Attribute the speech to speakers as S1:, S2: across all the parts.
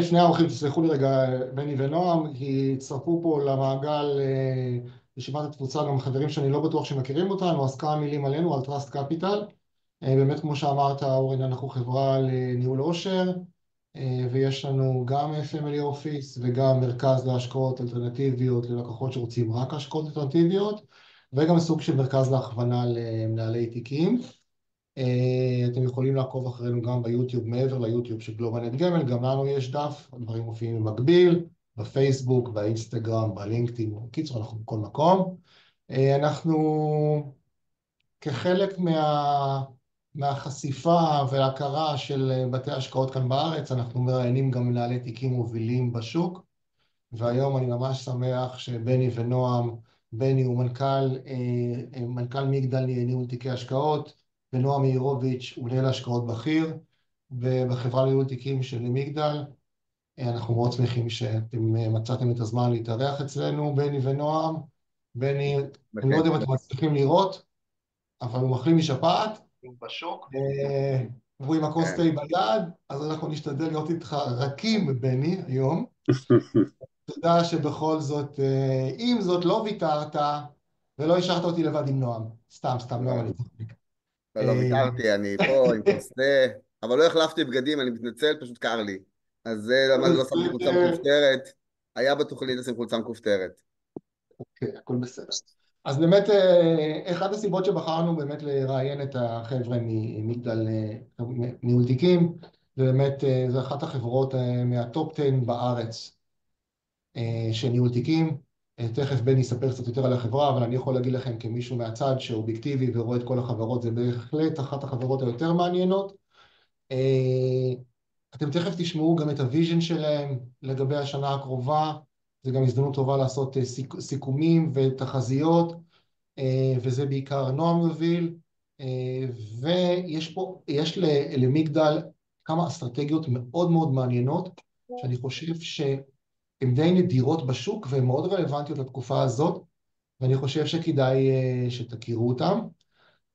S1: שני האורחים, תסלחו לי רגע, בני ונועם, כי הצטרפו פה למעגל רשימת התפוצה גם חברים שאני לא בטוח שמכירים אותנו, אז כמה מילים עלינו, על Trust Capital. באמת, כמו שאמרת, אורן, אנחנו חברה לניהול עושר, ויש לנו גם Family Office וגם מרכז להשקעות אלטרנטיביות ללקוחות שרוצים רק השקעות אלטרנטיביות, וגם סוג של מרכז להכוונה למנהלי תיקים. אתם יכולים לעקוב אחרינו גם ביוטיוב, מעבר ליוטיוב של גלובלנט גמל, גם לנו יש דף, הדברים מופיעים במקביל, בפייסבוק, באינסטגרם, בלינקדאין, בקיצור, אנחנו בכל מקום. אנחנו כחלק מהחשיפה וההכרה של בתי השקעות כאן בארץ, אנחנו מראיינים גם מנהלי תיקים מובילים בשוק, והיום אני ממש שמח שבני ונועם, בני הוא מנכ"ל מגדל ניהול תיקי השקעות, ונועם מאירוביץ' הוא מנהל השקעות בכיר, ובחברה לניהול תיקים של מגדל. אנחנו מאוד שמחים שאתם מצאתם את הזמן להתארח אצלנו, בני ונועם. בני, אני לא יודע אם אתם מצליחים לראות, אבל הוא מחלים משפעת. בשוק. והוא עם הכוס תה ביד, אז אנחנו נשתדל להיות איתך רכים, בני, היום. תודה שבכל זאת, עם זאת לא ויתרת, ולא השארת אותי לבד עם נועם. סתם, נועם, אני צוחק.
S2: לא ויתרתי, אני פה עם כוס תה, אבל לא החלפתי בגדים, אני מתנצל, פשוט קר לי. אז זה למה לא שמתי חולצה מכופתרת, היה בתוכנית לשים חולצה מכופתרת.
S1: אוקיי, הכל בסדר. אז באמת, אחת הסיבות שבחרנו באמת לראיין את החבר'ה ממגדל ניהול תיקים, זה באמת, זו אחת החברות מהטופ 10 בארץ של ניהול תיקים. תכף בני יספר קצת יותר על החברה, אבל אני יכול להגיד לכם כמישהו מהצד שאובייקטיבי ורואה את כל החברות, זה בהחלט אחת החברות היותר מעניינות. אתם תכף תשמעו גם את הוויז'ן שלהם לגבי השנה הקרובה, זה גם הזדמנות טובה לעשות סיכומים ותחזיות, וזה בעיקר נועם יוביל, ויש פה, יש למגדל כמה אסטרטגיות מאוד מאוד מעניינות, שאני חושב שהן די נדירות בשוק, והן מאוד רלוונטיות לתקופה הזאת, ואני חושב שכדאי שתכירו אותם.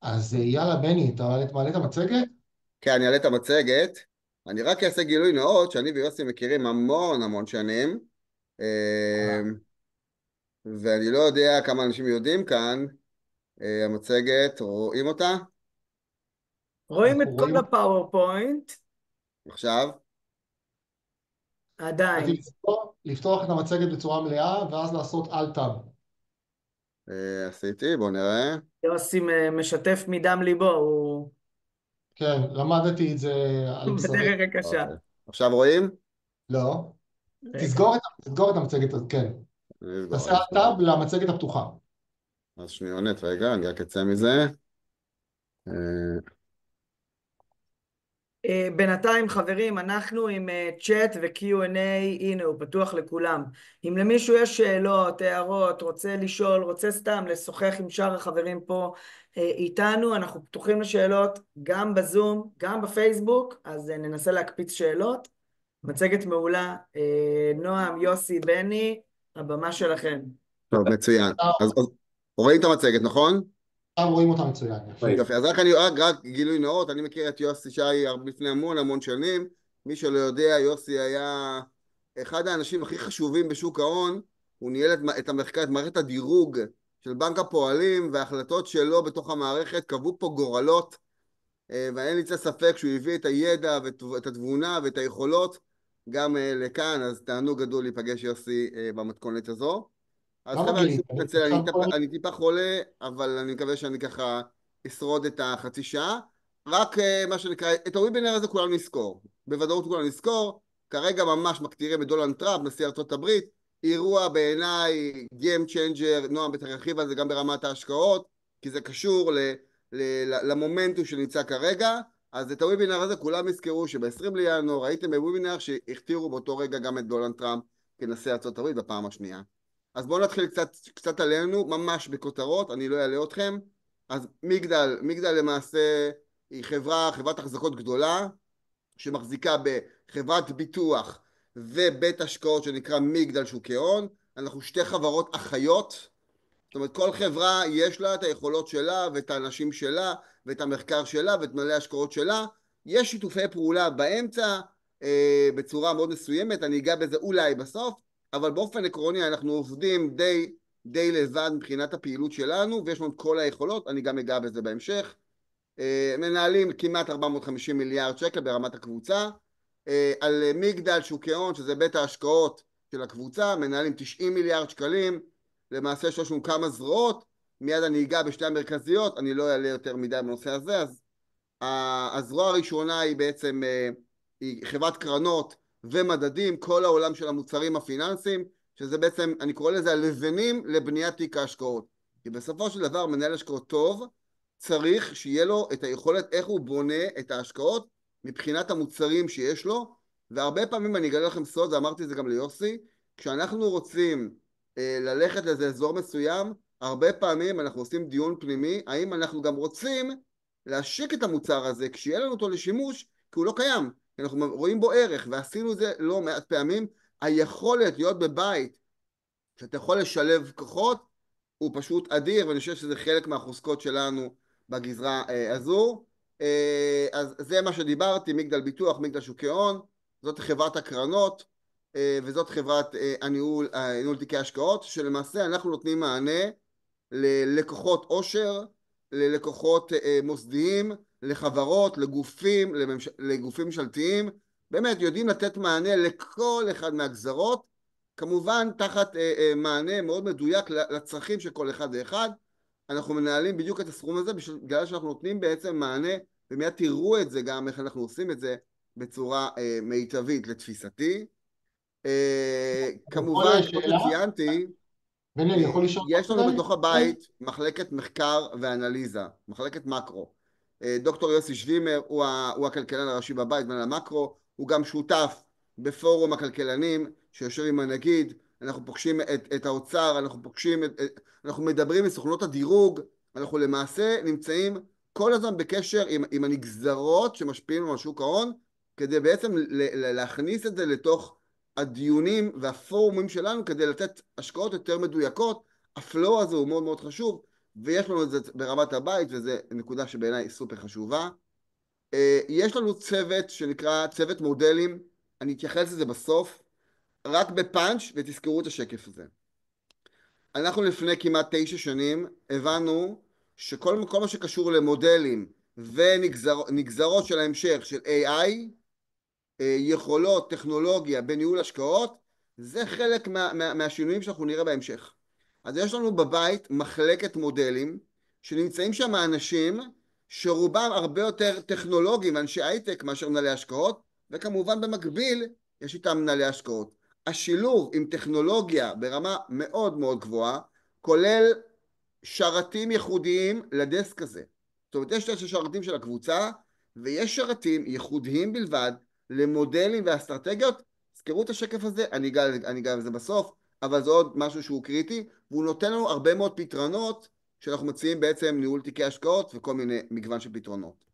S1: אז יאללה, בני, אתה מעלה את המצגת?
S2: כן, אני אעלה את המצגת. אני רק אעשה גילוי נאות, שאני ויוסי מכירים המון המון שנים, ואני לא יודע כמה אנשים יודעים כאן, המצגת, רואים אותה?
S3: רואים את
S1: אנחנו
S3: כל
S1: רואים,
S3: הפאורפוינט,
S2: עכשיו?
S3: עדיין.
S1: לפתוח את המצגת בצורה מלאה, ואז לעשות Alt-Tab.
S2: עשיתי, בואו נראה.
S3: יוסי משתף מדם ליבו, הוא
S1: כן, למדתי את זה על בשרי.
S3: בדרך הקשה.
S2: אוקיי. עכשיו רואים?
S1: לא.
S3: רגע.
S1: תסגור את המצגת, כן. תעשה Alt-Tab למצגת הפתוחה.
S2: אז שניונת, רגע, אני רק אצא מזה.
S3: בינתיים חברים, אנחנו עם צ'אט ו-Q&A, הנה הוא פתוח לכולם. אם למישהו יש שאלות, הערות, רוצה לשאול, רוצה סתם לשוחח עם שאר החברים פה איתנו, אנחנו פתוחים לשאלות גם בזום, גם בפייסבוק, אז ננסה להקפיץ שאלות. מצגת מעולה, נועם, יוסי, בני, הבמה שלכם.
S2: טוב, מצוין. אז רואים את המצגת, נכון?
S1: עכשיו רואים אותה מצוין.
S2: יופי, אז רק גילוי נאות, אני מכיר את יוסי שי לפני המון המון שנים. מי שלא יודע, יוסי היה אחד האנשים הכי חשובים בשוק ההון. הוא ניהל את המחקר, את מערכת הדירוג של בנק הפועלים, וההחלטות שלו בתוך המערכת קבעו פה גורלות, ואין לי ספק שהוא הביא את הידע ואת התבונה ואת היכולות גם לכאן, אז תענוג גדול להיפגש יוסי במתכונת הזו. אז חבר'ה, אני שוב מתנצל, אני טיפה חולה, אבל אני מקווה שאני ככה אשרוד את החצי שעה. רק מה שנקרא, את הוובינר הזה כולנו נזכור. בוודאות כולנו נזכור. כרגע ממש מקטירים את דונלד טראמפ, נשיא ארצות הברית. אירוע בעיניי Game Changer, נועם בטח ירחיב על זה גם ברמת ההשקעות, כי זה קשור למומנטום שנמצא כרגע. אז את הוובינר הזה כולם יזכרו שב-20 לינואר ראיתם בוובינר שהכתירו באותו רגע גם את דונלד טראמפ כנשיא ארצות הברית בפעם השנייה. אז בואו נתחיל קצת עלינו, ממש בכותרות, אני לא אעלה אתכם. אז מגדל למעשה היא חברת החזקות גדולה, שמחזיקה בחברת ביטוח ובית השקעות שנקרא מגדל שוק ההון. אנחנו שתי חברות אחיות, זאת אומרת כל חברה יש לה את היכולות שלה ואת האנשים שלה ואת המחקר שלה ואת מלא השקעות שלה. יש שיתופי פעולה באמצע, בצורה מאוד מסוימת, אני אגע בזה אולי בסוף, אבל באופן עקרוני אנחנו עובדים די לבד מבחינת הפעילות שלנו, ויש לנו את כל היכולות, אני גם אגע בזה בהמשך. מנהלים כמעט 450 מיליארד שקל ברמת הקבוצה, על מגדל שוק ההון, שזה בית ההשקעות של הקבוצה, מנהלים 90 מיליארד שקלים, למעשה יש לנו כמה זרועות, מיד אני אגע בשתי המרכזיות, אני לא אעלה יותר מדי בנושא הזה, אז הזרוע הראשונה היא בעצם היא חברת קרנות ומדדים, כל העולם של המוצרים הפיננסיים, שזה בעצם, אני קורא לזה הלבנים לבניית תיק ההשקעות. כי בסופו של דבר מנהל השקעות טוב, צריך שיהיה לו את היכולת איך הוא בונה את ההשקעות מבחינת המוצרים שיש לו, והרבה פעמים אני אגלה לכם סוד, ואמרתי את זה גם ליוסי, כשאנחנו רוצים ללכת לאיזה אזור מסוים, הרבה פעמים אנחנו עושים דיון פנימי, האם אנחנו גם רוצים להשיק את המוצר הזה כשיהיה לנו אותו לשימוש, כי הוא לא קיים, אנחנו רואים בו ערך, ועשינו את זה לא מעט פעמים. היכולת להיות בבית שאתה יכול לשלב כוחות הוא פשוט אדיר, ואני חושב שזה חלק מהחוזקות שלנו בגזרה הזו. אז זה מה שדיברתי, מגדל ביטוח, מגדל שוקי הון, זאת חברת הקרנות, וזאת חברת ניהול תיקי השקעות, שלמעשה אנחנו נותנים מענה ללקוחות עושר, ללקוחות מוסדיים, לחברות, לגופים ממשלתיים, באמת יודעים לתת מענה לכל אחד מהגזרות, כמובן תחת מענה מאוד מדויק לצרכים של כל אחד ואחד. אנחנו מנהלים בדיוק את הסכום הזה בגלל שאנחנו נותנים בעצם מענה, ומיד תראו את זה גם איך אנחנו עושים את זה בצורה מיטבית לתפיסתי. כמובן, כמו שציינתי,
S1: בני, אני יכול לשאול
S2: יש לנו
S1: אותך?
S2: בתוך הבית מחלקת מחקר ואנליזה, מחלקת מקרו. דוקטור יוסי שווימר הוא הכלכלן הראשי בבית, מנהל המקרו, הוא גם שותף בפורום הכלכלנים שיושב עם הנגיד, אנחנו פוגשים את האוצר, אנחנו מדברים עם סוכנות הדירוג, אנחנו למעשה נמצאים כל הזמן בקשר עם הנגזרות שמשפיעים על שוק ההון, כדי בעצם להכניס את זה לתוך הדיונים והפורומים שלנו כדי לתת השקעות יותר מדויקות. הפלואו הזה הוא מאוד מאוד חשוב, ויש לנו את זה ברמת הבית, וזו נקודה שבעיניי סופר חשובה. יש לנו צוות שנקרא צוות מודלים, אני אתייחס לזה בסוף, רק בפאנץ' ותזכרו את השקף הזה. אנחנו לפני כמעט 9 שנים הבנו שכל מה שקשור למודלים ונגזרות של ההמשך של AI, יכולות, טכנולוגיה בניהול השקעות, זה חלק מהשינויים שאנחנו נראה בהמשך. אז יש לנו בבית מחלקת מודלים, שנמצאים שם אנשים שרובם הרבה יותר טכנולוגיים ואנשי הייטק מאשר מנהלי השקעות, וכמובן במקביל יש איתם מנהלי השקעות. השילוב עם טכנולוגיה ברמה מאוד מאוד גבוהה, כולל שרתים ייחודיים לדסק הזה. זאת אומרת, יש שרתים של הקבוצה, ויש שרתים ייחודיים בלבד למודלים ואסטרטגיות. זכרו את השקף הזה, אני אגע בזה בסוף, אבל זה עוד משהו שהוא קריטי, והוא נותן לנו הרבה מאוד פתרונות, שאנחנו מציעים בעצם ניהול תיקי השקעות, וכל מיני מגוון של פתרונות.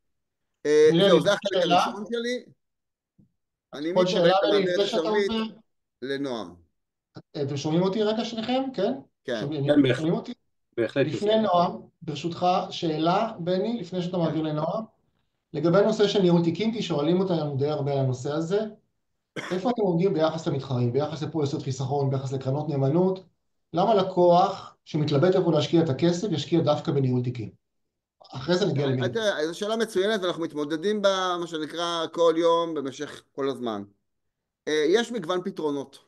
S2: זהו, זה החלק הראשון שלי. אני מפה בעצם מעביר את השרביט לנועם.
S1: אתם שומעים אותי רגע שניכם? כן?
S2: כן.
S1: שומעים אותי?
S4: בהחלט.
S1: לפני נועם, ברשותך, שאלה, בני, לפני שאתה מעביר לנועם, לגבי הנושא של ניהול תיקים, כי שואלים אותנו די הרבה על הנושא הזה, איפה אתם עומדים ביחס למתחרים, ביחס לפוליסות חיסכון, ביחס לקרנות נאמנות? למה לקוח שמתלבט איפה להשקיע את הכסף, ישקיע דווקא בניהול תיקים? אחרי זה נגיע למי.
S2: זו שאלה מצוינת, ואנחנו מתמודדים בה, מה שנקרא, כל יום במשך כל הזמן. יש מגוון פתרונות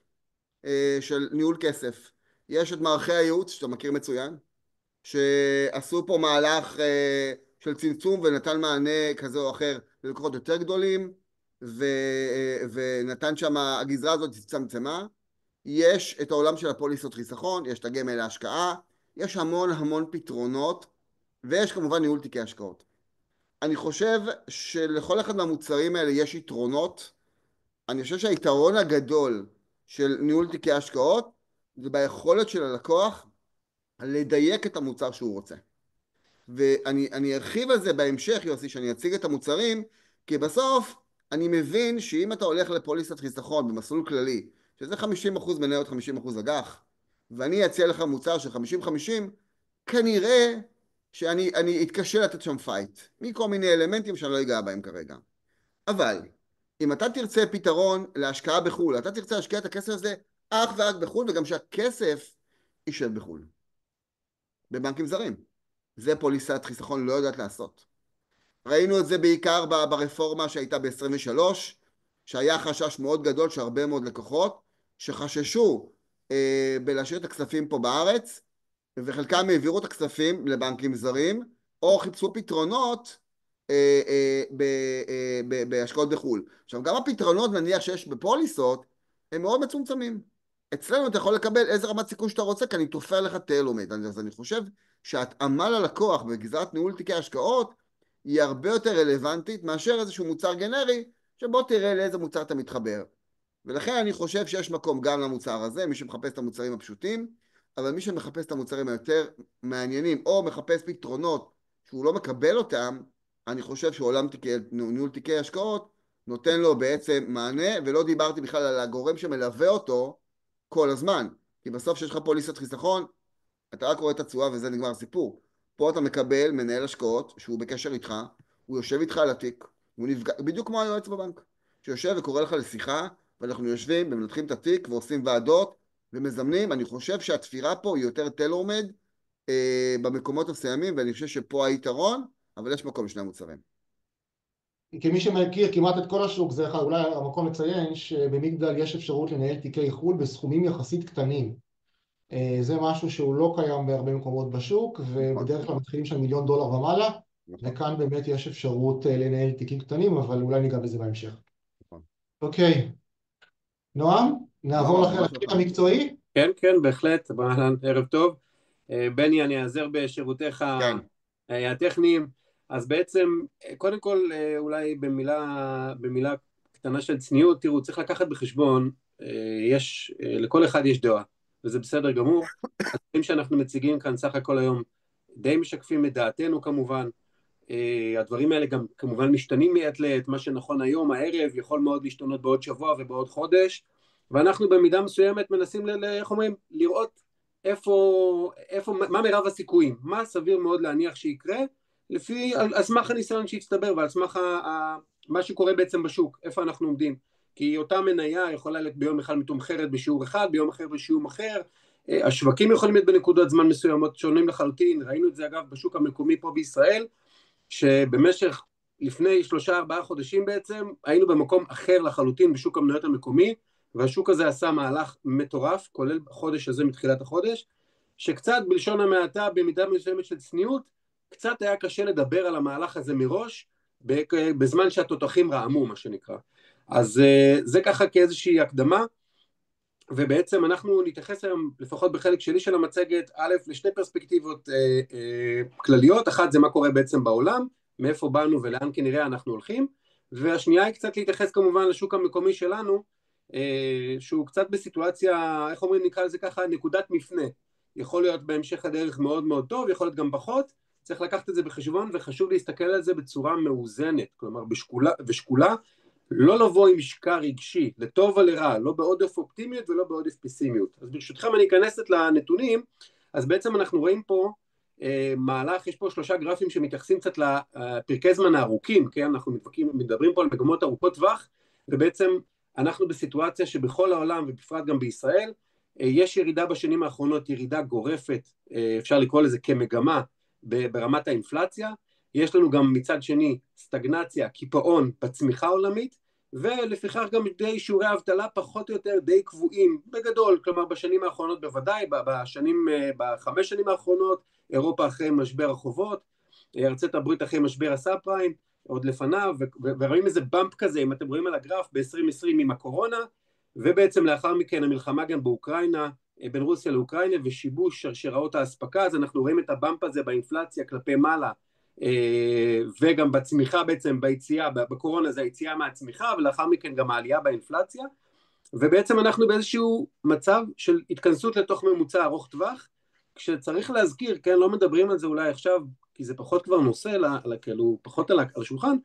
S2: של ניהול כסף. יש את מערכי הייעוץ, שאתה מכיר מצוין, שעשו פה מהלך של צמצום ונתן מענה כזה או אחר ללקוחות יותר גדולים, ונתן שם, הגזרה הזאת הצטמצמה. יש את העולם של הפוליסות חיסכון, יש את הגמל להשקעה, יש המון פתרונות, ויש כמובן ניהול תיקי השקעות. אני חושב שלכל אחד מהמוצרים האלה יש יתרונות. אני חושב שהיתרון הגדול של ניהול תיקי השקעות זה ביכולת של הלקוח לדייק את המוצר שהוא רוצה. ואני ארחיב על זה בהמשך, יוסי, שאני אציג את המוצרים, כי בסוף אני מבין שאם אתה הולך לפוליסת חיסכון במסלול כללי, שזה 50% מניות, 50% אג"ח, ואני אציע לך מוצר של 50-50, כנראה שאני אתקשה לתת שם פייט, מכל מיני אלמנטים שאני לא אגע בהם כרגע. אבל אם אתה תרצה פתרון להשקעה בחו"ל, אתה תרצה להשקיע את הכסף הזה אך ורק בחו"ל, וגם שהכסף יישב בחו"ל, בבנקים זרים. זה פוליסת חיסכון לא יודעת לעשות. ראינו את זה בעיקר ברפורמה שהייתה ב-23, שהיה חשש מאוד גדול שהרבה מאוד לקוחות שחששו בלהשאיר את הכספים פה בארץ, וחלקם העבירו את הכספים לבנקים זרים, או חיפשו פתרונות בהשקעות בחו"ל. עכשיו, גם הפתרונות, נניח שיש בפוליסות, הם מאוד מצומצמים. אצלנו אתה יכול לקבל איזה רמת סיכון שאתה רוצה, כי אני תופר לך טיילומייד. אז אני חושב שהתאמה ללקוח בגזרת ניהול תיקי השקעות, היא הרבה יותר רלוונטית מאשר איזשהו מוצר גנרי, שבוא תראה לאיזה מוצר אתה מתחבר. ולכן אני חושב שיש מקום גם למוצר הזה, מי שמחפש את המוצרים הפשוטים, אבל מי שמחפש את המוצרים היותר מעניינים, או מחפש פתרונות שהוא לא מקבל אותם, אני חושב שעולם ניהול תיקי השקעות נותן לו בעצם מענה, ולא דיברתי בכלל על הגורם שמלווה אותו כל הזמן. כי בסוף שיש לך פוליסת חיסכון, אתה רק רואה את התשואה וזה נגמר הסיפור. פה אתה מקבל מנהל השקעות שהוא בקשר איתך, הוא יושב איתך על התיק, הוא נפגע, בדיוק כמו היועץ בבנק, שיושב וקורא לך לשיחה, ואנחנו יושבים ומנתחים את התיק ועושים ועדות ומזמנים. אני חושב שהתפירה פה היא יותר טיילור-מייד במקומות מסוימים, ואני חושב שפה היתרון, אבל יש מקום לשני המוצרים.
S1: כמי שמכיר כמעט את כל השוק, זה אולי המקום לציין שבמגדל יש אפשרות לנהל תיקי חו"ל בסכומים יחסית קטנים. זה משהו שהוא לא קיים בהרבה מקומות בשוק, ובדרך כלל מתחילים של $1,000,000 ומעלה, וכאן באמת יש אפשרות לנהל תיקים קטנים, אבל אולי ניגע בזה בהמשך. אוקיי. נועם, נעבור לחלק המקצועי?
S4: כן, כן, בהחלט. ערב טוב. בני, אני אעזר בשירותיך הטכניים. אז בעצם, קודם כל, אולי במילה קטנה של צניעות, תראו, צריך לקחת בחשבון, לכל אחד יש דעה, וזה בסדר גמור. הדברים שאנחנו מציגים כאן סך הכל היום די משקפים את דעתנו כמובן. הדברים האלה גם כמובן משתנים מעת לעת, מה שנכון היום, הערב, יכול מאוד להשתנות בעוד שבוע ובעוד חודש, ואנחנו במידה מסוימת מנסים, איך אומרים, לראות מה מרב הסיכויים, מה סביר מאוד להניח שיקרה, על סמך הניסיון שהצטבר, ועל סמך מה שקורה בעצם בשוק, איפה אנחנו עומדים. כי אותה מניה יכולה להיות ביום אחד מתומחרת בשיעור אחד, ביום אחר בשיעור אחר, השווקים יכולים להיות בנקודות זמן מסוימות שונים לחלוטין. ראינו את זה אגב בשוק המקומי פה בישראל, שבמשך לפני 3-4 חודשים בעצם היינו במקום אחר לחלוטין בשוק המניות המקומי, והשוק הזה עשה מהלך מטורף, כולל החודש הזה מתחילת החודש, שקצת בלשון המעטה במידה מסוימת של צניעות, קצת היה קשה לדבר על המהלך הזה מראש, בזמן שהתותחים רעמו מה שנקרא. אז זה ככה כאיזושהי הקדמה, ובעצם אנחנו נתייחס היום, לפחות בחלק שלי של המצגת, א', לשתי פרספקטיבות כלליות. אחת זה מה קורה בעצם בעולם, מאיפה באנו ולאן כנראה אנחנו הולכים, והשנייה היא קצת להתייחס כמובן לשוק המקומי שלנו, שהוא קצת בסיטואציה, איך אומרים, נקרא לזה ככה, נקודת מפנה. יכול להיות בהמשך הדרך מאוד מאוד טוב, יכול להיות גם פחות, צריך לקחת את זה בחשבון, וחשוב להסתכל על זה בצורה מאוזנת, כלומר בשקולה, לא לבוא עם משקע רגשי, לטוב ולרע, לא בעודף אופטימיות ולא בעודף פסימיות. אז ברשותכם אני אכנס לנתונים. אז בעצם אנחנו רואים פה מהלך, יש פה 3 גרפים שמתייחסים קצת לפרקי זמן הארוכים, כן? אנחנו מדברים פה על מגמות ארוכות טווח, ובעצם אנחנו בסיטואציה שבכל העולם ובפרט גם בישראל, יש ירידה בשנים האחרונות, ירידה גורפת, אפשר לקרוא לזה כמגמה ברמת האינפלציה, יש לנו גם מצד שני סטגנציה, קיפאון בצמיחה העולמית, ולפיכך גם די שיעורי האבטלה פחות או יותר די קבועים בגדול, כלומר בשנים האחרונות בוודאי, ב5 שנים האחרונות, אירופה אחרי משבר החובות, ארצות הברית אחרי משבר הסאב פריים, עוד לפניו, ורואים איזה במפ כזה, אם אתם רואים על הגרף, ב-2020 עם הקורונה, ובעצם לאחר מכן המלחמה גם באוקראינה, בין רוסיה לאוקראינה, ושיבוש שרשראות האספקה, אז אנחנו רואים את הבמפ הזה באינפלציה כלפי מעלה, וגם בצמיחה בעצם, ביציאה, בקורונה זה היציאה מהצמיחה, ולאחר מכן גם העלייה באינפלציה, ובעצם אנחנו באיזשהו מצב של התכנסות לתוך ממוצע ארוך טווח, כשצריך להזכיר, כן, לא מדברים על זה אולי עכשיו, כי זה פחות כבר נושא, כאילו, פחות על השולחן,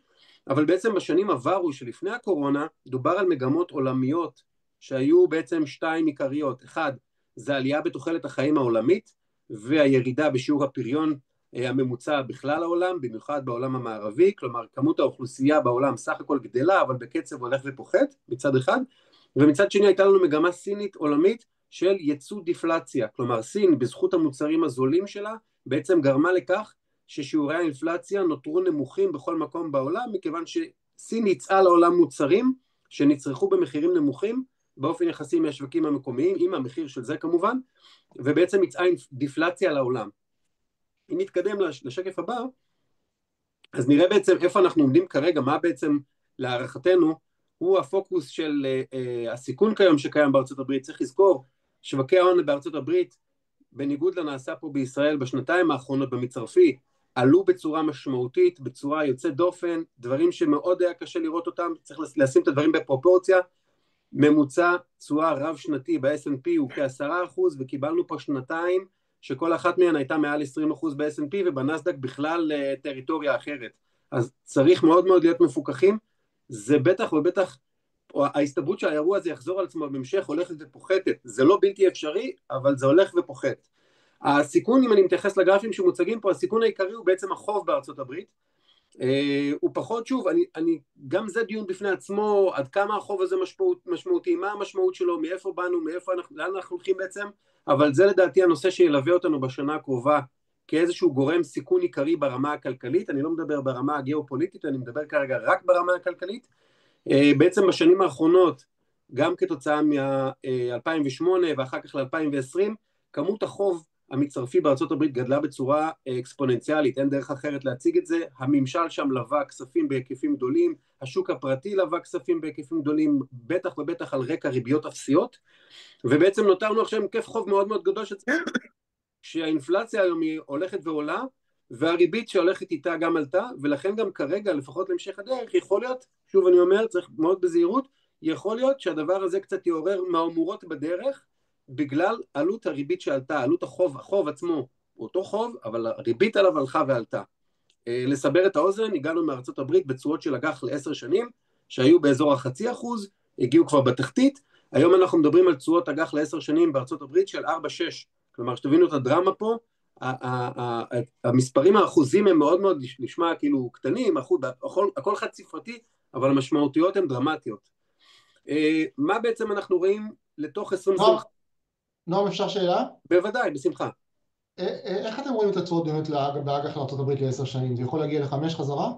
S4: אבל בעצם בשנים עברו שלפני הקורונה, דובר על מגמות עולמיות, שהיו בעצם 2 עיקריות. אחד, זה עלייה בתוחלת החיים העולמית, והירידה בשיעור הפריון הממוצע בכלל העולם, במיוחד בעולם המערבי, כלומר כמות האוכלוסייה בעולם סך הכל גדלה, אבל בקצב הולך ופוחת מצד אחד, ומצד שני הייתה לנו מגמה סינית עולמית של ייצוא דיפלציה, כלומר סין בזכות המוצרים הזולים שלה בעצם גרמה לכך ששיעורי האינפלציה נותרו נמוכים בכל מקום בעולם, מכיוון שסין ייצאה לעולם מוצרים שנצרכו במחירים נמוכים באופן יחסי מהשווקים המקומיים, עם המחיר של זה כמובן, ובעצם ייצאה דיפלציה לעולם. אם נתקדם לשקף הבא, אז נראה בעצם איפה אנחנו עומדים כרגע, מה בעצם להערכתנו הוא הפוקוס של הסיכון כיום שקיים בארצות הברית. צריך לזכור, שווקי ההון בארצות הברית, בניגוד לנעשה פה בישראל בשנתיים האחרונות במצרפי, עלו בצורה משמעותית, בצורה יוצאת דופן, דברים שמאוד היה קשה לראות אותם, צריך לשים את הדברים בפרופורציה, ממוצע תשואה רב שנתי ב-S&P הוא כ10%, וקיבלנו פה שנתיים שכל אחת מהן הייתה מעל 20% ב-S&P, ובנסדק בכלל טריטוריה אחרת. אז צריך מאוד מאוד להיות מפוקחים, זה בטח ובטח, ההסתברות שהאירוע הזה יחזור על עצמו בהמשך הולכת ופוחתת, זה לא בלתי אפשרי, אבל זה הולך ופוחת. הסיכון, אם אני מתייחס לגרפים שמוצגים פה, הסיכון העיקרי הוא בעצם החוב בארצות הברית, הוא פחות, שוב, גם זה דיון בפני עצמו, עד כמה החוב הזה משמעותי, מה המשמעות שלו, מאיפה באנו, לאן אנחנו הולכים בעצם, אבל זה לדעתי הנושא שילווה אותנו בשנה הקרובה, כאיזשהו גורם סיכון עיקרי ברמה הכלכלית, אני לא מדבר ברמה הגיאופוליטית, אני מדבר כרגע רק ברמה הכלכלית, בעצם בשנים האחרונות, גם כתוצאה מ-2008 ואחר כך ל-2020, כמות החוב המצרפי בארצות הברית גדלה בצורה אקספוננציאלית, אין דרך אחרת להציג את זה, הממשל שם לווה כספים בהיקפים גדולים, השוק הפרטי לווה כספים בהיקפים גדולים, בטח ובטח על רקע ריביות אפסיות, ובעצם נותרנו עכשיו עם כיף חוב מאוד מאוד גדול שהאינפלציה היום היא הולכת ועולה, והריבית שהולכת איתה גם עלתה, ולכן גם כרגע, לפחות להמשך הדרך, יכול להיות, שוב אני אומר, צריך מאוד בזהירות, יכול להיות שהדבר הזה קצת יעורר מהמורות בדרך, בגלל עלות הריבית שעלתה, עלות החוב עצמו, אותו חוב, אבל הריבית עליו הלכה ועלתה. לסבר את האוזן, הגענו מארצות הברית בצורות של אג"ח ל10 שנים, שהיו באזור 0.5%, הגיעו כבר בתחתית, היום אנחנו מדברים על צורות אג"ח ל10 שנים בארצות הברית של 4.6, כלומר שתבינו את הדרמה פה, המספרים האחוזים הם מאוד מאוד נשמע כאילו קטנים, הכל חד ספרתי, אבל המשמעותיות הן דרמטיות. מה בעצם אנחנו רואים לתוך 2020?
S1: נועם, אפשר שאלה?
S4: בוודאי, בשמחה.
S1: איך אתם רואים את הצורות באמת באג"ח לארצות הברית ל10 שנים? זה יכול להגיע ל5 חזרה?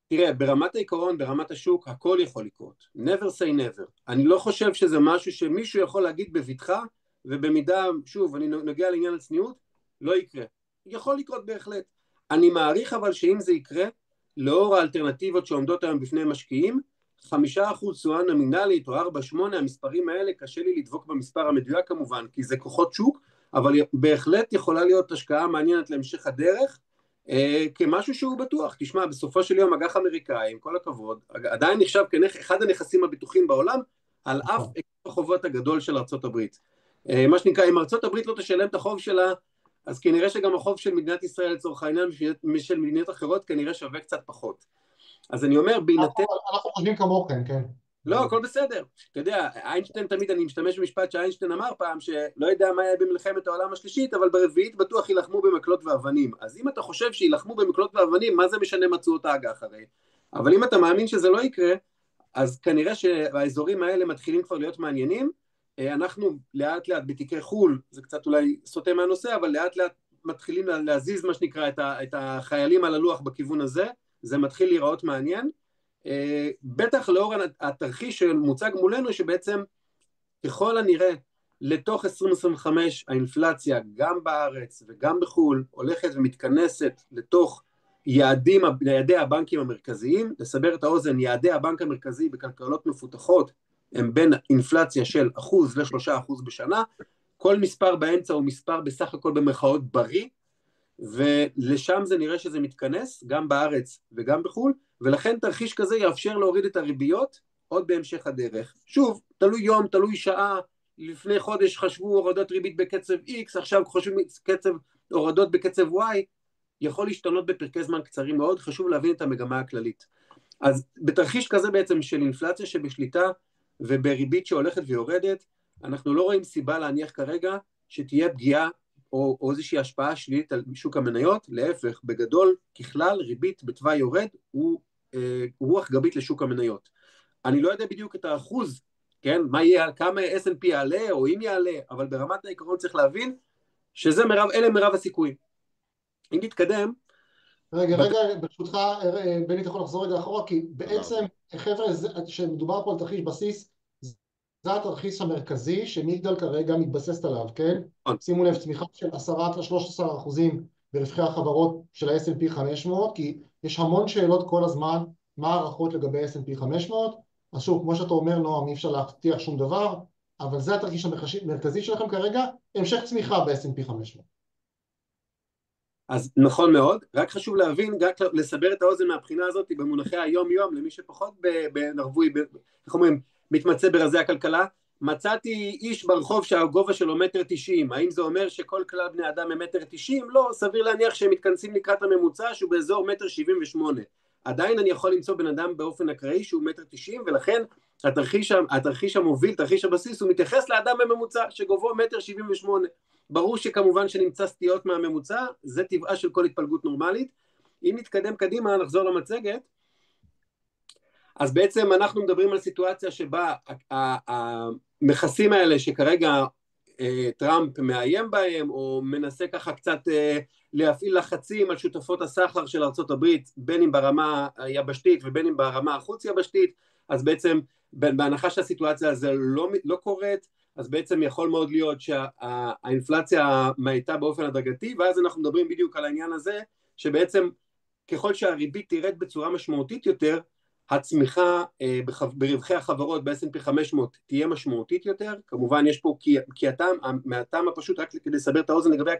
S4: תראה, ברמת העיקרון, ברמת השוק, הכל יכול לקרות. never say never. אני לא חושב שזה משהו שמישהו יכול להגיד בבטחה, ובמידה, שוב, אני נוגע לעניין הצניעות, לא יקרה. יכול לקרות בהחלט. אני מעריך אבל שאם זה יקרה, לאור האלטרנטיבות שעומדות היום בפני משקיעים, 5% תשואה נומינלית או 4-8, המספרים האלה קשה לי לדבוק במספר המדויק כמובן, כי זה כוחות שוק, אבל בהחלט יכולה להיות השקעה מעניינת להמשך הדרך, כמשהו שהוא בטוח. תשמע, בסופו של יום אג"ח אמריקאי, עם כל הכבוד, עדיין נחשב כאחד הנכסים הבטוחים בעולם, על אף החובות הגדול של ארצות הברית. מה שנקרא, אם ארצות הברית לא תשלם את החוב שלה, אז כנראה שגם החוב של מדינת ישראל לצורך העניין, משל מדינות אחרות, כנראה שווה קצת פחות. אז אני אומר, בהינתן...
S1: אנחנו חושבים כמוכם, כן.
S4: לא, הכל בסדר. אתה יודע, איינשטיין תמיד, אני משתמש במשפט שאיינשטיין אמר פעם, שלא יודע מה היה במלחמת העולם השלישית, אבל ברביעית בטוח ילחמו במקלות ואבנים. אז אם אתה חושב שילחמו במקלות ואבנים, מה זה משנה מצאות האג"ח הרי? אבל אם אתה מאמין שזה לא יקרה, אז כנראה שהאזורים האלה מתחילים כבר להיות מעניינים. אנחנו לאט לאט בתיקי חול, זה קצת אולי סוטה מהנושא, אבל לאט לאט מתחילים להזיז מה שנקרא את החיילים על הלוח בכיוון הזה, זה מתחיל להיראות מעניין, בטח לאור התרחיש שמוצג מולנו, שבעצם ככל הנראה לתוך 2025 האינפלציה גם בארץ וגם בחול הולכת ומתכנסת לתוך יעדי הבנקים המרכזיים. לסבר את האוזן, יעדי הבנק המרכזי בכלכלות מפותחות הם בין אינפלציה של 1%-3% בשנה, כל מספר באמצע הוא מספר בסך הכל במרכאות בריא, ולשם זה נראה שזה מתכנס, גם בארץ וגם בחול, ולכן תרחיש כזה יאפשר להוריד את הריביות עוד בהמשך הדרך. שוב, תלוי יום, תלוי שעה, לפני חודש חשבו הורדות ריבית בקצב X, עכשיו חושבים הורדות בקצב Y, יכול להשתנות בפרקי זמן קצרים מאוד, חשוב להבין את המגמה הכללית. אז בתרחיש כזה בעצם של אינפלציה שבשליטה, ובריבית שהולכת ויורדת, אנחנו לא רואים סיבה להניח כרגע שתהיה פגיעה או איזושהי השפעה שלילית על שוק המניות, להפך, בגדול, ככלל, ריבית בתוואי יורד הוא רוח גבית לשוק המניות. אני לא יודע בדיוק את האחוז, כן, מה יהיה, כמה S&P יעלה או אם יעלה, אבל ברמת העיקרון צריך להבין אלה מרב הסיכויים. אם נתקדם...
S1: רגע, ברשותך, בני, אתה יכול לחזור רגע אחורה, כי בעצם, חבר'ה, שמדובר פה על תרחיש בסיס, זה התרחיש המרכזי שמגדל כרגע מתבססת עליו, כן? שימו לב, צמיחה של 10-13% ברווחי החברות של ה-S&P 500, כי יש המון שאלות כל הזמן, מה הערכות לגבי S&P 500, אז שוב, כמו שאתה אומר, נועם, אי אפשר להבטיח שום דבר, אבל זה התרחיש המרכזי שלכם כרגע, המשך צמיחה ב-S&P 500.
S4: אז נכון מאוד, רק חשוב להבין, רק לסבר את האוזן מהבחינה הזאת, במונחי היום-יום, למי שפחות בנרבוי, איך אומרים, מתמצא ברזי הכלכלה, מצאתי איש ברחוב שהגובה שלו 1.90 מטר, האם זה אומר שכל כלל בני אדם הם 1.90 מטר? לא, סביר להניח שהם מתכנסים לקראת הממוצע שהוא באזור 1.78 מטר, עדיין אני יכול למצוא בן אדם באופן אקראי שהוא 1.90 מטר, ולכן התרחיש המוביל, תרחיש הבסיס, הוא מתייחס לאדם בממוצע שגובהו 1.78 מטר, ברור שכמובן שנמצא סטיות מהממוצע, זה טבעה של כל התפלגות נורמלית. אם נתקדם קדימה, נחזור למצגת, אז בעצם אנחנו מדברים על סיטואציה שבה המכסים האלה שכרגע טראמפ מאיים בהם, או מנסה ככה קצת להפעיל לחצים על שותפות הסחר של ארצות הברית, בין אם ברמה היבשתית ובין אם ברמה החוץ יבשתית, אז בעצם בהנחה שהסיטואציה הזו לא קורית, אז בעצם יכול מאוד להיות שהאינפלציה מאיתה באופן הדרגתי, ואז אנחנו מדברים בדיוק על העניין הזה, שבעצם ככל שהריבית תירד בצורה משמעותית יותר, הצמיחה ברווחי החברות ב-S&P 500 תהיה משמעותית יותר, כמובן יש פה מהטעם הפשוט, רק כדי לסבר את האוזן לגבי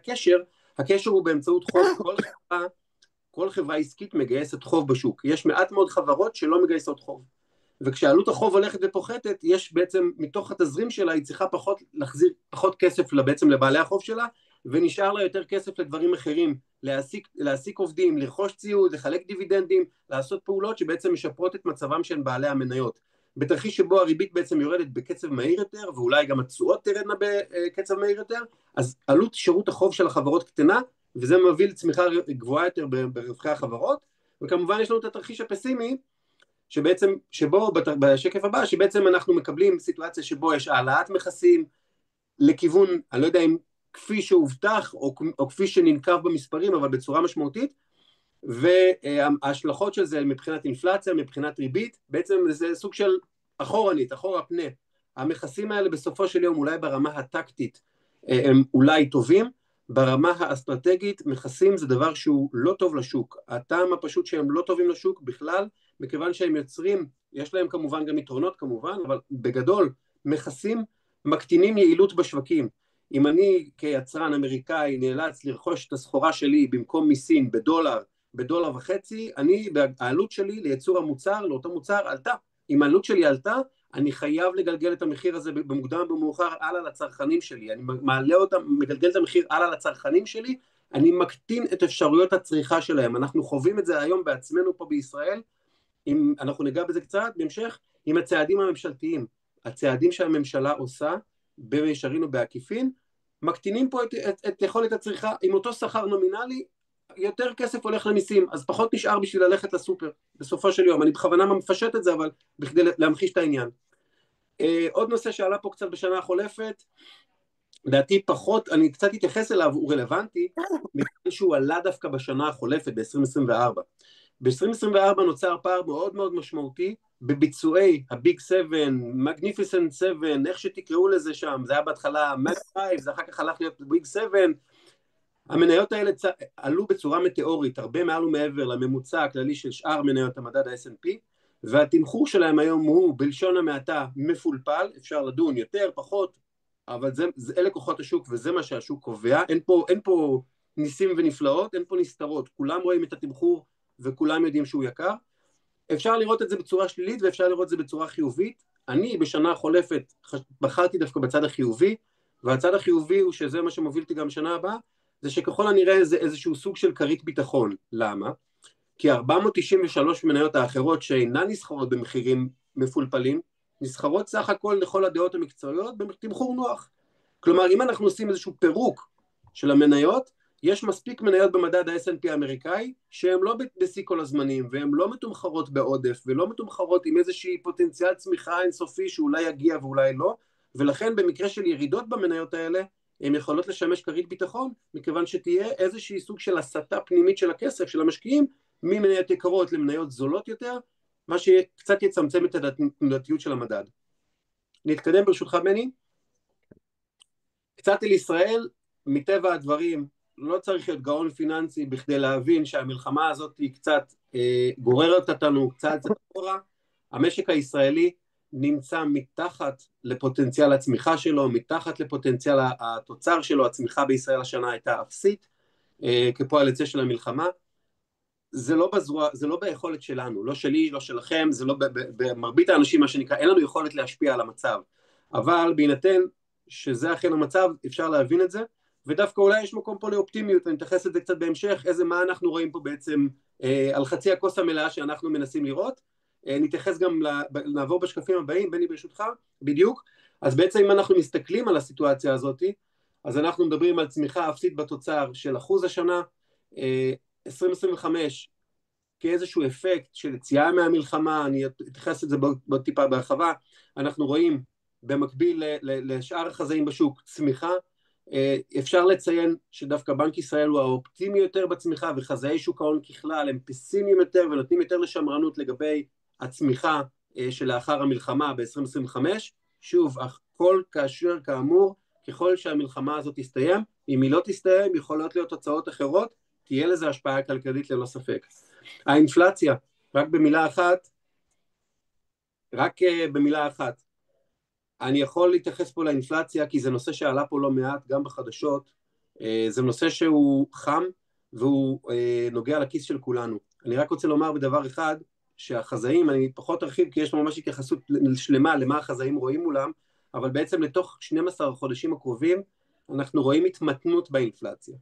S4: הקשר הוא באמצעות חוב, כל חברה עסקית מגייסת חוב בשוק, יש מעט מאוד חברות שלא מגייסות חוב, וכשעלות החוב הולכת ופוחתת, יש בעצם מתוך התזרים שלה, היא צריכה להחזיר פחות כסף בעצם לבעלי החוב שלה, ונשאר לה יותר כסף לדברים אחרים, להעסיק עובדים, לרכוש ציוד, לחלק דיבידנדים, לעשות פעולות שבעצם משפרות את מצבם של בעלי המניות. בתרחיש שבו הריבית בעצם יורדת בקצב מהיר יותר, ואולי גם התשואות תרדנה בקצב מהיר יותר, אז עלות שירות החוב של החברות קטנה, וזה מביא לצמיחה גבוהה יותר ברווחי החברות, וכמובן יש לנו את התרחיש הפסימי, שבו בשקף הבא, שבעצם אנחנו מקבלים סיטואציה שבו יש העלאת מכסים לכיוון, אני לא יודע אם כפי שהובטח או כפי שננקב במספרים, אבל בצורה משמעותית, וההשלכות של זה מבחינת אינפלציה, מבחינת ריבית, בעצם זה סוג של אחורנית, אחור הפנה. המכסים האלה בסופו של יום אולי ברמה הטקטית הם אולי טובים, ברמה האסטרטגית מכסים זה דבר שהוא לא טוב לשוק, הטעם הפשוט שהם לא טובים לשוק בכלל, מכיוון שהם יוצרים, יש להם כמובן גם יתרונות כמובן, אבל בגדול מכסים מקטינים יעילות בשווקים. אם אני כיצרן אמריקאי נאלץ לרכוש את הסחורה שלי במקום מסין בדולר וחצי, העלות שלי לייצור המוצר, לאותו מוצר עלתה. אם העלות שלי עלתה, אני חייב לגלגל את המחיר הזה במוקדם במאוחר הלאה לצרכנים שלי, אני מעלה אותם, מגלגל את המחיר הלאה לצרכנים שלי, אני מקטין את אפשרויות הצריכה שלהם, אנחנו חווים את זה היום בעצמנו פה בישראל, אם אנחנו ניגע בזה קצת, בהמשך, עם הצעדים הממשלתיים, הצעדים שהממשלה עושה, במישרין ובעקיפין, מקטינים פה את יכולת הצריכה, עם אותו שכר נומינלי, יותר כסף הולך למיסים, אז פחות נשאר בשביל ללכת לסופר, בסופו של יום, אני בכוונה מפשט את זה, אבל בכדי להמחיש את העניין. עוד נושא שעלה פה קצת בשנה החולפת, לדעתי פחות, אני קצת אתייחס אליו, הוא רלוונטי, מכיוון שהוא עלה דווקא בשנה החולפת, ב-2024. ב-2024 נוצר פער מאוד מאוד משמעותי, בביצועי הביג 7, מגניפיסנט 7, איך שתקראו לזה שם, זה היה בהתחלה מג 5, זה אחר כך הלך להיות ביג 7, המניות האלה עלו בצורה מטאורית, הרבה מעל ומעבר לממוצע הכללי של שאר מניות המדד ה-S&P, והתמחור שלהם היום הוא בלשון המעטה מפולפל, אפשר לדון יותר, פחות, אבל אלה כוחות השוק וזה מה שהשוק קובע, אין פה ניסים ונפלאות, אין פה נסתרות, כולם רואים את התמחור וכולם יודעים שהוא יקר, אפשר לראות את זה בצורה שלילית ואפשר לראות את זה בצורה חיובית, אני בשנה החולפת בחרתי דווקא בצד החיובי, והצד החיובי הוא שזה מה שמובילתי גם בשנה הבאה, זה שככל הנראה זה איזשהו סוג של כרית ביטחון, למה? כי 493 מניות האחרות שאינן נסחרות במחירים מפולפלים, נסחרות סך הכל לכל הדעות המקצועיות בתמחור נוח. כלומר, אם אנחנו עושים איזשהו פירוק של המניות, יש מספיק מניות במדד ה-S&P האמריקאי, שהן לא בשיא כל הזמנים, והן לא מתומחרות בעודף, ולא מתומחרות עם איזושהי פוטנציאל צמיחה אינסופי, שאולי יגיע ואולי לא, ולכן במקרה של ירידות במניות האלה, הן יכולות לשמש כרית ביטחון, מכיוון שתהיה איזושהי סוג של הסתה פנימית של הכסף, של המשקיעים, ממניות יקרות למניות זולות יותר, מה שקצת יצמצם את התנודתיות של המדד. נתקדם ברשותך בני. קצת אל ישראל, מטבע הדברים, לא צריך להיות גאון פיננסי בכדי להבין שהמלחמה הזאת היא קצת גוררת אותנו קצת אחורה. המשק הישראלי נמצא מתחת לפוטנציאל הצמיחה שלו, מתחת לפוטנציאל התוצר שלו. הצמיחה בישראל השנה הייתה אפסית, כפועל יוצא של המלחמה. זה לא ביכולת שלנו, לא שלי, לא שלכם, זה לא במרבית האנשים, מה שנקרא, אין לנו יכולת להשפיע על המצב. אבל בהינתן שזה אכן המצב, אפשר להבין את זה, ודווקא אולי יש מקום פה לאופטימיות, אני אתייחס את זה קצת בהמשך, מה אנחנו רואים פה בעצם על חצי הכוס המלאה שאנחנו מנסים לראות. נתייחס גם, נעבור בשקפים הבאים, בני ברשותך, בדיוק. אז בעצם אם אנחנו מסתכלים על הסיטואציה הזאת, אז אנחנו מדברים על צמיחה אפסית בתוצר של 1% השנה, 2025 כאיזשהו אפקט של יציאה מהמלחמה, אני אתייחס את זה בעוד טיפה בהרחבה. אנחנו רואים במקביל לשאר החזאים בשוק צמיחה. אפשר לציין שדווקא בנק ישראל הוא האופטימי יותר בצמיחה, וחזאי שוק ההון ככלל הם פסימיים יותר ונותנים יותר לשמרנות לגבי הצמיחה שלאחר המלחמה ב-2025. שוב, הכל כאשר כאמור, ככל שהמלחמה הזאת תסתיים, אם היא לא תסתיים, יכולות להיות תוצאות אחרות, תהיה לזה השפעה כלכלית ללא ספק. האינפלציה, רק במילה אחת, אני יכול להתייחס פה לאינפלציה, כי זה נושא שעלה פה לא מעט, גם בחדשות. זה נושא שהוא חם, והוא נוגע לכיס של כולנו. אני רק רוצה לומר בדבר אחד, שהחזאים, אני פחות ארחיב, כי יש ממש התייחסות שלמה למה החזאים רואים מולם, אבל בעצם לתוך 12 חודשים הקרובים, אנחנו רואים התמתנות באינפלציה.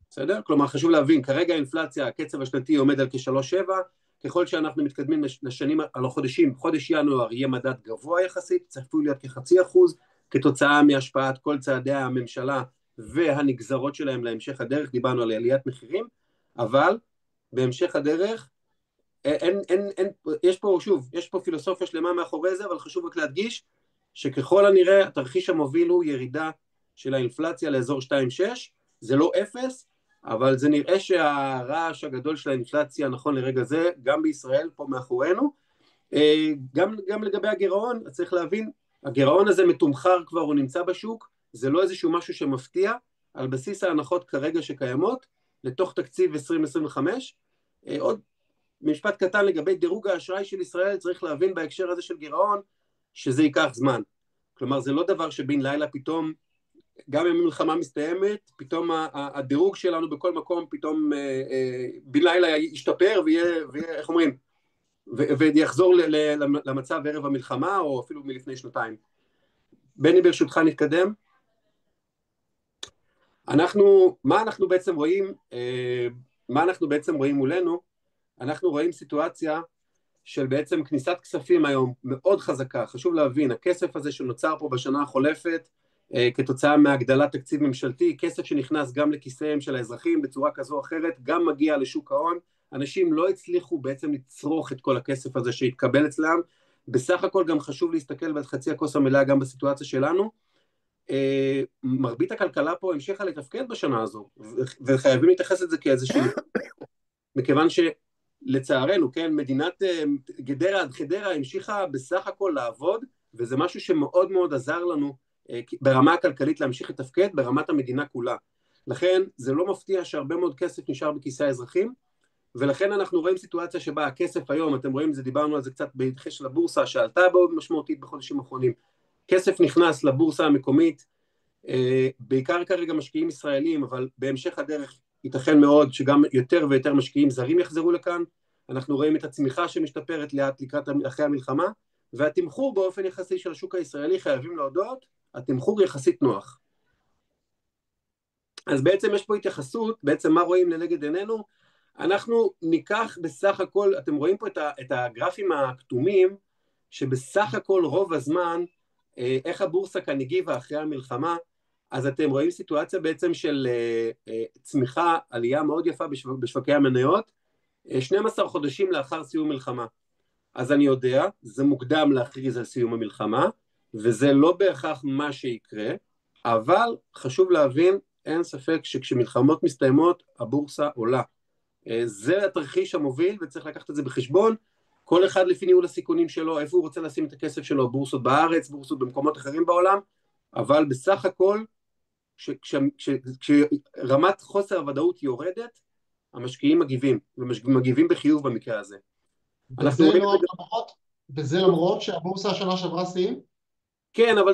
S4: בסדר? כלומר, חשוב להבין, כרגע האינפלציה, הקצב השנתי עומד על כ-3.7, ככל שאנחנו מתקדמים לשנים, על החודשים, חודש ינואר יהיה מדד גבוה יחסית, צפוי להיות כ0.5%, כתוצאה מהשפעת כל צעדי הממשלה והנגזרות שלהם להמשך הדרך. דיברנו על עליית מחירים, אבל בהמשך הדרך, יש פה פילוסופיה שלמה מאחורי זה, אבל חשוב רק להדגיש, שככל הנראה, התרחיש המוביל הוא ירידה של האינפלציה לאזור 2.6, זה לא 0, אבל זה נראה שהרעש הגדול של האינפלציה נכון לרגע זה, גם בישראל פה מאחורינו. גם לגבי הגירעון, צריך להבין, הגירעון הזה מתומחר כבר, הוא נמצא בשוק, זה לא איזשהו משהו שמפתיע, על בסיס ההנחות כרגע שקיימות, לתוך תקציב 2025. עוד משפט קטן לגבי דירוג האשראי של ישראל, צריך להבין בהקשר הזה של גירעון, שזה ייקח זמן. כלומר, זה לא דבר שבין לילה פתאום, גם אם המלחמה מסתיימת, פתאום הדירוג שלנו בכל מקום, פתאום בין לילה ישתפר ויהיה, איך אומרים, ויחזור למצב ערב המלחמה, או אפילו מלפני שנתיים. בני, ברשותך נתקדם. מה אנחנו בעצם רואים מולנו? אנחנו רואים סיטואציה של בעצם כניסת כספים היום מאוד חזקה. חשוב להבין, הכסף הזה שנוצר פה בשנה החולפת, כתוצאה מהגדלת תקציב ממשלתי, כסף שנכנס גם לכיסיהם של האזרחים בצורה כזו או אחרת, גם מגיע לשוק ההון. אנשים לא הצליחו בעצם לצרוך את כל הכסף הזה שהתקבל אצלם. בסך הכל גם חשוב להסתכל בחצי הכוס המלאה גם בסיטואציה שלנו. מרבית הכלכלה פה המשיכה לתפקד בשנה הזו, וחייבים להתייחס את זה כאיזושהי, מכיוון שלצערנו, כן, מדינת גדרה עד חדרה המשיכה בסך הכל לעבוד, וזה משהו שמאוד מאוד עזר לנו ברמה הכלכלית להמשיך לתפקד, ברמת המדינה כולה. לכן זה לא מפתיע שהרבה מאוד כסף נשאר בכיסי האזרחים, ולכן אנחנו רואים סיטואציה שבה הכסף היום, אתם רואים, דיברנו על זה קצת בהתייחס של הבורסה, שעלתה מאוד משמעותית בחודשים האחרונים, כסף נכנס לבורסה המקומית, בעיקר כרגע משקיעים ישראלים, אבל בהמשך הדרך ייתכן מאוד שגם יותר ויותר משקיעים זרים יחזרו לכאן. אנחנו רואים את הצמיחה שמשתפרת לאט לקראת אחרי המלחמה, והתמחור באופן יחסי של השוק הישראלי, חייבים להודות, התמחור יחסית נוח. אז בעצם יש פה התייחסות, בעצם מה רואים לנגד עינינו? אנחנו ניקח בסך הכל, אתם רואים פה את הגרפים הכתומים, שבסך הכל רוב הזמן, איך הבורסה כאן הגיבה אחרי המלחמה, אז אתם רואים סיטואציה בעצם של צמיחה, עלייה מאוד יפה בשווקי המניות, 12 חודשים לאחר סיום מלחמה. אז אני יודע, זה מוקדם להכריז על סיום המלחמה, וזה לא בהכרח מה שיקרה, אבל חשוב להבין, אין ספק שכשמלחמות מסתיימות, הבורסה עולה. זה התרחיש המוביל, וצריך לקחת את זה בחשבון, כל אחד לפי ניהול הסיכונים שלו, איפה הוא רוצה לשים את הכסף שלו, בורסות בארץ, בורסות במקומות אחרים בעולם, אבל בסך הכל, כשרמת חוסר הוודאות יורדת, המשקיעים מגיבים, ומגיבים בחיוב במקרה הזה.
S1: וזה למרות שהבורסה השנה שברה שיאים?
S4: כן, אבל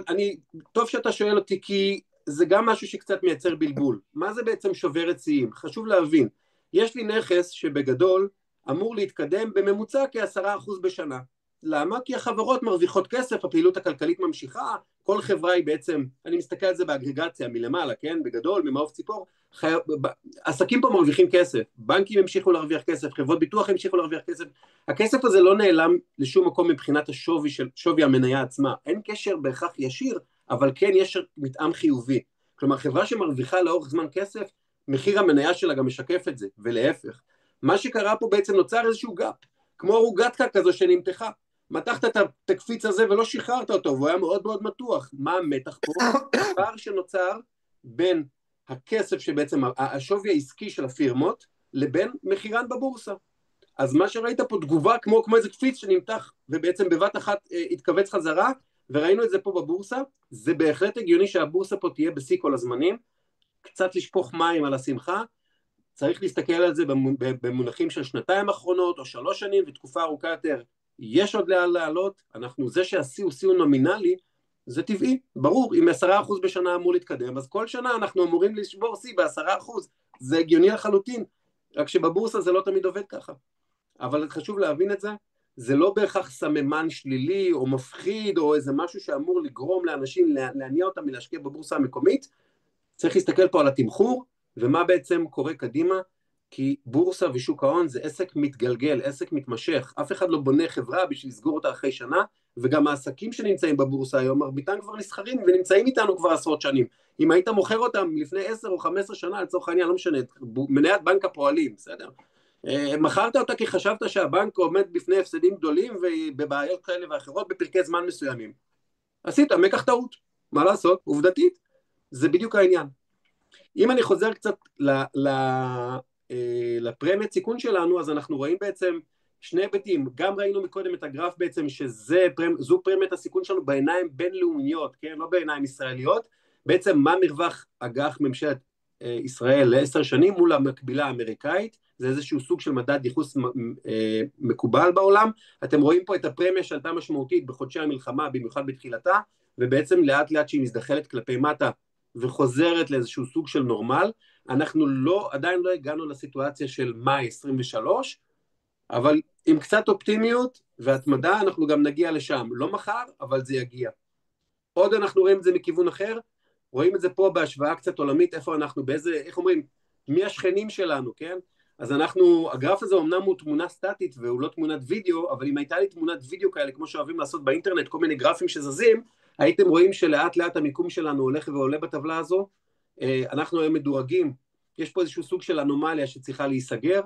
S4: טוב שאתה שואל אותי, כי זה גם משהו שקצת מייצר בלבול. מה זה בעצם שוברת שיאים? חשוב להבין, יש לי נכס שבגדול אמור להתקדם בממוצע כ10% בשנה. למה? כי החברות מרוויחות כסף, הפעילות הכלכלית ממשיכה, כל חברה היא בעצם, אני מסתכל על זה באגרגציה מלמעלה, כן? בגדול, ממעוף ציפור, עסקים פה מרוויחים כסף, בנקים המשיכו להרוויח כסף, חברות ביטוח המשיכו להרוויח כסף, הכסף הזה לא נעלם לשום מקום מבחינת שווי המניה עצמה, אין קשר בהכרח ישיר, אבל כן יש מתאם חיובי, כלומר חברה שמרוויחה לאורך זמן כסף, מחיר המניה שלה גם משקף את זה, ולהפך. מה שקרה פה בעצם נוצר איזשהו גאפ, כמו רוגטקה כזו שנמתחה, מתחת את התקפיץ הזה ולא שחררת אותו, והוא היה מאוד מאוד מתוח. מה המתח פה? הפער שנוצר בין הכסף שבעצם, השווי העסקי של הפירמות, לבין מחירן בבורסה. אז מה שראית פה תגובה כמו איזה קפיץ שנמתח, ובעצם בבת אחת התכווץ חזרה, וראינו את זה פה בבורסה, זה בהחלט הגיוני שהבורסה פה תהיה בשיא כל הזמנים, קצת לשפוך מים על השמחה, צריך להסתכל על זה במונחים של 2 אחרונות, או 3 שנים, ותקופה ארוכה יותר, יש עוד לאן לעלות, זה שהשיא הוא שיא נומינלי, זה טבעי, ברור, אם 10% בשנה אמור להתקדם, אז כל שנה אנחנו אמורים לשבור שיא ב10%, זה הגיוני לחלוטין, רק שבבורסה זה לא תמיד עובד ככה, אבל חשוב להבין את זה, זה לא בהכרח סממן שלילי או מפחיד, או איזה משהו שאמור לגרום לאנשים להניע אותם מלהשקיע בבורסה המקומית, צריך להסתכל פה על התמחור, ומה בעצם קורה קדימה, כי בורסה ושוק ההון זה עסק מתגלגל, עסק מתמשך, אף אחד לא בונה חברה בשביל לסגור אותה אחרי שנה, וגם העסקים שנמצאים בבורסה היום, מרביתם כבר נסחרים ונמצאים איתנו כבר עשרות שנים, אם היית מוכר אותם לפני 10 או 15 שנה, לצורך העניין, לא משנה, מניית בנק הפועלים, בסדר? מכרת אותה כי חשבת שהבנק עומד בפני הפסדים גדולים, ובבעיות כאלה ואחרות בפרקי זמן מסוימים. עשית, מקח טעות, מה לעשות? עובדתית, זה בדיוק העניין. אם אני חוזר קצת לפרמיית סיכון שלנו, אז אנחנו רואים בעצם שני היבטים, גם ראינו מקודם את הגרף בעצם שזו פרמיית הסיכון שלנו בעיניים בינלאומיות, כן? לא בעיניים ישראליות, בעצם מה מרווח אג"ח ממשלת ישראל ל10 שנים מול המקבילה האמריקאית, זה איזשהו סוג של מדד ייחוס מקובל בעולם, אתם רואים פה את הפרמיה שעלתה משמעותית בחודשי המלחמה, במיוחד בתחילתה, ובעצם לאט לאט שהיא מזדחלת כלפי מטה, וחוזרת לאיזשהו סוג של נורמל, אנחנו עדיין לא הגענו לסיטואציה של מאי 23, אבל עם קצת אופטימיות והתמדה אנחנו גם נגיע לשם, לא מחר, אבל זה יגיע. עוד אנחנו רואים את זה מכיוון אחר, רואים את זה פה בהשוואה קצת עולמית, איפה אנחנו, איך אומרים, מי השכנים שלנו, כן? אז הגרף הזה אמנם הוא תמונה סטטית, והוא לא תמונת וידאו, אבל אם הייתה לי תמונת וידאו כאלה, כמו שאוהבים לעשות באינטרנט, כל מיני גרפים שזזים, הייתם רואים שלאט לאט המיקום שלנו הולך ועולה בטבלה הזו, אנחנו היום מדורגים, יש פה איזשהו סוג של אנומליה שצריכה להיסגר,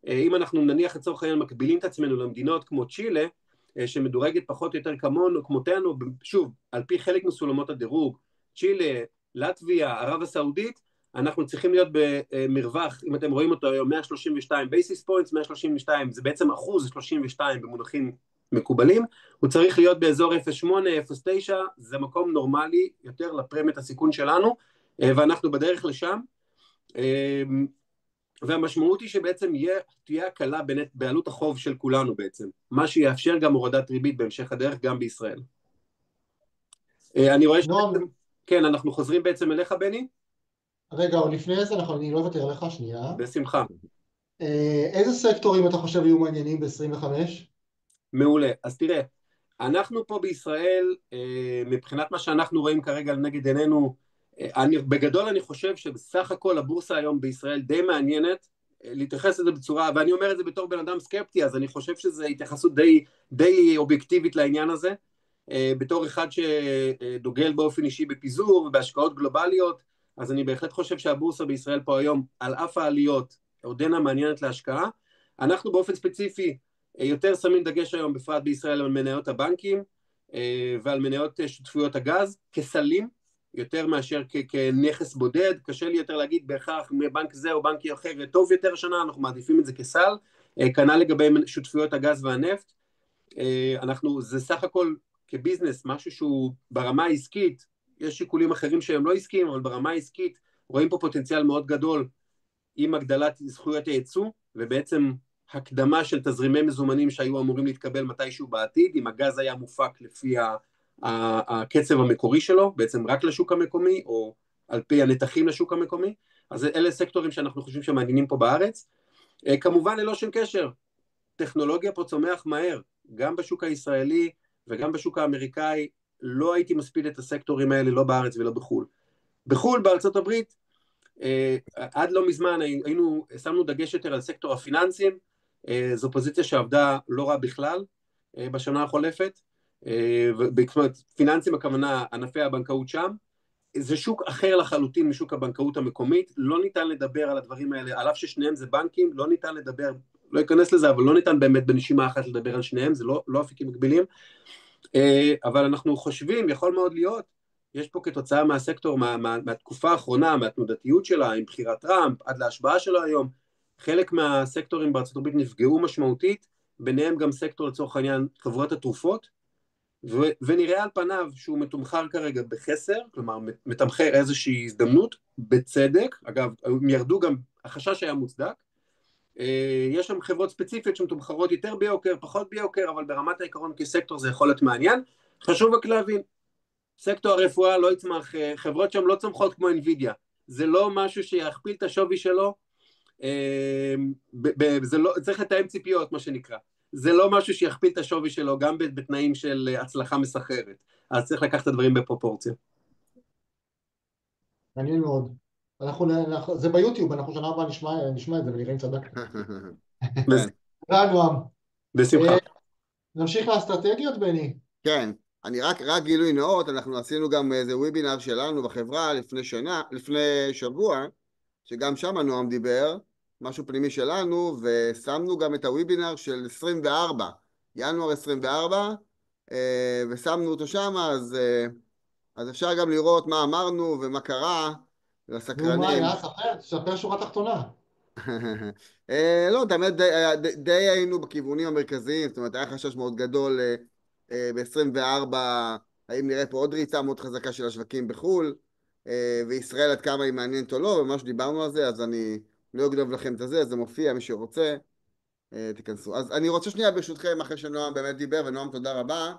S4: אם אנחנו נניח לצורך העניין מקבילים את עצמנו למדינות כמו צ'ילה, שמדורגת פחות או יותר כמותנו, שוב, על פי חלק מסולמות הדירוג, צ'ילה, לטביה, ערב הסעודית, אנחנו צריכים להיות במרווח, אם אתם רואים אותו היום, 132 basis points, 132 זה בעצם 1.32% במונחים מקובלים, הוא צריך להיות באזור 0.8, 0.9, זה מקום נורמלי יותר לפרמיית הסיכון שלנו, ואנחנו בדרך לשם, והמשמעות היא שבעצם תהיה הקלה בעלות החוב של כולנו בעצם, מה שיאפשר גם הורדת ריבית בהמשך הדרך גם בישראל. אני רואה כן, אנחנו חוזרים בעצם אליך, בני?
S1: רגע, אבל לפני זה אני לא אוותר לך שנייה.
S4: בשמחה.
S1: איזה סקטורים אתה חושב יהיו מעניינים ב-25?
S4: מעולה, אז תראה, אנחנו פה בישראל, מבחינת מה שאנחנו רואים כרגע נגד עינינו, בגדול אני חושב שבסך הכל הבורסה היום בישראל די מעניינת, להתייחס לזה בצורה, ואני אומר את זה בתור בן אדם סקפטי, אז אני חושב שזו התייחסות די אובייקטיבית לעניין הזה, בתור אחד שדוגל באופן אישי בפיזור ובהשקעות גלובליות, אז אני בהחלט חושב שהבורסה בישראל פה היום, על אף העליות, עודנה מעניינת להשקעה. אנחנו באופן ספציפי יותר שמים דגש היום, בפרט בישראל, על מניות הבנקים ועל מניות שותפויות הגז, כסלים, יותר מאשר כנכס בודד. קשה לי יותר להגיד בהכרח מבנק זה או בנק אחר טוב יותר השנה, אנחנו מעדיפים את זה כסל. כנ"ל לגבי שותפויות הגז והנפט. זה סך הכל כביזנס, משהו שהוא ברמה העסקית, יש שיקולים אחרים שהם לא עסקיים, אבל ברמה העסקית רואים פה פוטנציאל מאוד גדול עם הגדלת זכויות הייצוא, ובעצם הקדמה של תזרימי מזומנים שהיו אמורים להתקבל מתישהו בעתיד, אם הגז היה מופק לפי הקצב המקורי שלו, בעצם רק לשוק המקומי, או על פי הנתחים לשוק המקומי. אז אלה סקטורים שאנחנו חושבים שמעניינים פה בארץ. כמובן ללא שום קשר, טכנולוגיה פה צומח מהר, גם בשוק הישראלי וגם בשוק האמריקאי. לא הייתי מספיד את הסקטורים האלה, לא בארץ ולא בחול. בחול, בארצות הברית, עד לא מזמן שמנו דגש יותר על סקטור הפיננסים. זו פוזיציה שעבדה לא רע בכלל בשנה החולפת. פיננסים הכוונה ענפי הבנקאות שם. זה שוק אחר לחלוטין משוק הבנקאות המקומית, לא ניתן לדבר על הדברים האלה, על אף ששניהם זה בנקים, לא ניתן לדבר, לא ייכנס לזה, אבל לא ניתן באמת בנשימה אחת לדבר על שניהם, זה לא אפיקים מקבילים. אבל אנחנו חושבים, יכול מאוד להיות, יש פה כתוצאה מהסקטור, מהתקופה האחרונה, מהתנודתיות שלה, עם בחירת טראמפ, עד להשבעה שלו היום, חלק מהסקטורים בארצות הברית נפגעו משמעותית, ביניהם גם סקטור לצורך העניין חברות התרופות, ונראה על פניו שהוא מתומחר כרגע בחסר, כלומר מתמחר איזושהי הזדמנות, בצדק. אגב, הם ירדו גם, החשש היה מוצדק. יש שם חברות ספציפיות שמתומחרות יותר ביוקר, פחות ביוקר, אבל ברמת העיקרון כסקטור זה יכול להיות מעניין. חשוב רק להבין, סקטור הרפואה לא יצמח, חברות שם לא צומחות כמו NVIDIA, זה לא משהו שיכפיל את השווי שלו, צריך לתאם ציפיות, מה שנקרא. זה לא משהו שיכפיל את השווי שלו, גם בתנאים של הצלחה מסחררת. אז צריך לקחת את הדברים בפרופורציה.
S1: מעניין מאוד. זה ביוטיוב, אנחנו שנה הבאה נשמע את זה ונראה אם צדקת. תודה, נועם.
S2: בשמחה.
S1: נמשיך לאסטרטגיות, בני.
S2: כן, אני רק גילוי נאות, אנחנו עשינו גם איזה וובינר שלנו בחברה לפני שבוע, שגם שם נועם דיבר, משהו פנימי שלנו, ושמנו גם את הוובינר של 24, ינואר 24, ושמנו אותו שם, אז אפשר גם לראות מה אמרנו ומה קרה לסקרנים.
S1: נו, מה, ספר שורה תחתונה.
S2: לא, באמת די היינו בכיוונים המרכזיים, זאת אומרת, היה חשש מאוד גדול ב-24, האם נראה פה עוד ריצה מאוד חזקה של השווקים בחול, וישראל עד כמה היא מעניינת או לא, וממש דיברנו על זה, אז אני לא אגנוב לכם את זה מופיע, מי שרוצה, תיכנסו. אז אני רוצה שנייה ברשותכם, אחרי שנועם באמת דיבר, ונועם תודה רבה,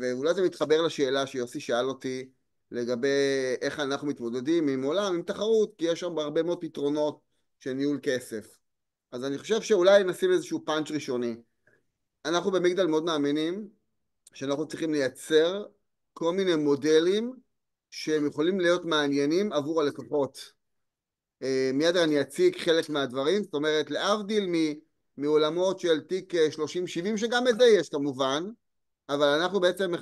S2: ואולי זה מתחבר לשאלה שיוסי שאל אותי, לגבי איך אנחנו מתמודדים עם עולם, עם תחרות, כי יש שם הרבה מאוד פתרונות של ניהול כסף. אז אני חושב שאולי נשים איזשהו פאנץ' ראשוני. אנחנו במגדל מאוד מאמינים שאנחנו צריכים לייצר כל מיני מודלים שהם יכולים להיות מעניינים עבור הלקוחות. מיד אני אציג חלק מהדברים, זאת אומרת, להבדיל מעולמות של תיק 30-70, שגם את זה יש כמובן, אבל אנחנו בעצם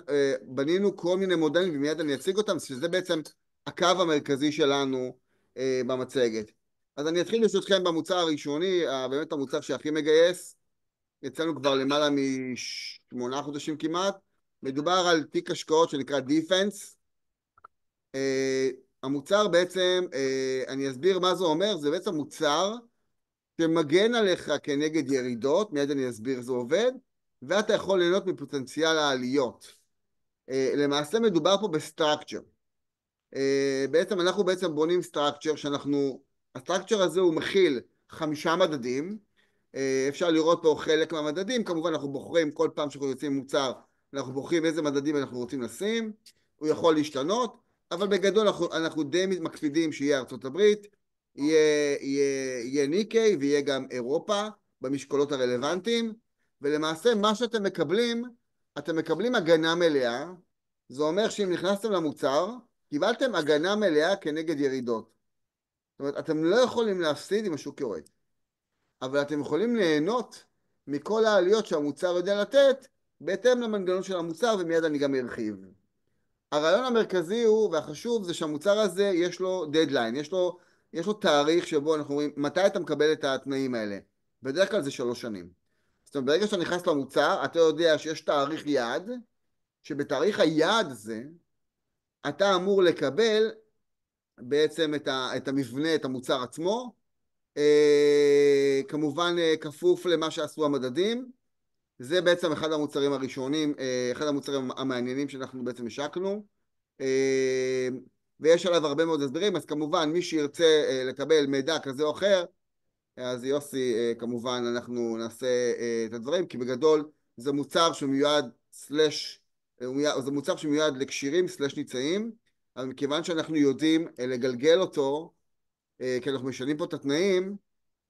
S2: בנינו כל מיני מודלים, ומיד אני אציג אותם, שזה בעצם הקו המרכזי שלנו במצגת. אז אני אתחיל ברשותכם במוצר הראשוני, באמת המוצר שהכי מגייס, יצאנו כבר למעלה מ8 חודשים כמעט, מדובר על תיק השקעות שנקרא דיפנס. המוצר בעצם, אני אסביר מה זה אומר, זה בעצם מוצר שמגן עליך כנגד ירידות, מיד אני אסביר איך זה עובד, ואתה יכול ליהנות מפוטנציאל העליות. למעשה מדובר פה בסטרקצ'ר. בעצם אנחנו בונים סטרקצ'ר הסטרקצ'ר הזה הוא מכיל 5 מדדים, אפשר לראות פה חלק מהמדדים, כמובן אנחנו בוחרים כל פעם שאנחנו יוצאים מוצר, אנחנו בוחרים איזה מדדים אנחנו רוצים לשים, הוא יכול להשתנות, אבל בגדול אנחנו די מקפידים שיהיה ארצות הברית, יהיה ניקי ויהיה גם אירופה במשקולות הרלוונטיים, ולמעשה מה שאתם מקבלים, אתם מקבלים הגנה מלאה, זה אומר שאם נכנסתם למוצר, קיבלתם הגנה מלאה כנגד ירידות. זאת אומרת, אתם לא יכולים להפסיד אם השוק יורד, אבל אתם יכולים ליהנות מכל העליות שהמוצר יודע לתת, בהתאם למנגנון של המוצר, ומיד אני גם ארחיב. הרעיון המרכזי הוא, והחשוב, זה שהמוצר הזה יש לו דדליין, יש לו תאריך שבו אנחנו אומרים, מתי אתה מקבל את התנאים האלה? בדרך כלל זה 3 שנים. זאת אומרת, ברגע שאתה נכנס למוצר, אתה יודע שיש תאריך יעד, שבתאריך היעד הזה, אתה אמור לקבל בעצם את המבנה, את המוצר עצמו, כמובן כפוף למה שעשו המדדים. זה בעצם אחד המוצרים הראשונים, אחד המוצרים המעניינים שאנחנו בעצם השקנו, ויש עליו הרבה מאוד הסברים. אז כמובן מי שירצה לקבל מידע כזה או אחר, אז יוסי, כמובן אנחנו נעשה את הדברים, כי בגדול זה מוצר שמיועד זה מוצר שמיועד לקשירים סלש ניצאים, אבל מכיוון שאנחנו יודעים לגלגל אותו, כי אנחנו משנים פה את התנאים,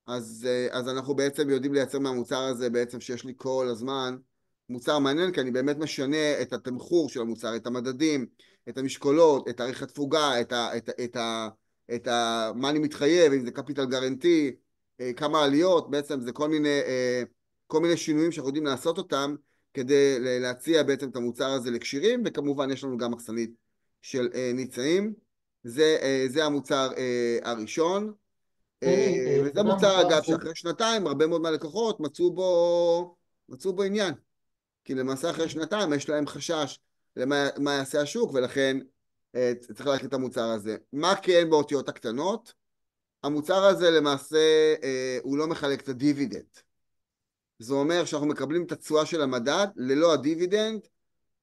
S2: אז אנחנו בעצם יודעים לייצר מהמוצר הזה בעצם שיש לי כל הזמן מוצר מעניין, כי אני באמת משנה את התמחור של המוצר, את המדדים, את המשקולות, את תאריך התפוגה, מה אני מתחייב, אם זה קפיטל גרנטי, כמה עליות, בעצם זה כל מיני שינויים שאנחנו יודעים לעשות אותם כדי להציע בעצם את המוצר הזה לקשירים, וכמובן יש לנו גם מחסנית של ניצאים. זה המוצר הראשון. וזה מוצר אגב שאחרי 2 הרבה מאוד מהלקוחות מצאו בו עניין, כי למעשה אחרי 2 יש להם חשש למה יעשה השוק, ולכן צריך להכיר את המוצר הזה. מה כן באותיות הקטנות? המוצר הזה למעשה הוא לא מחלק את הדיבידנד. זה אומר שאנחנו מקבלים את התשואה של המדד ללא הדיבידנד.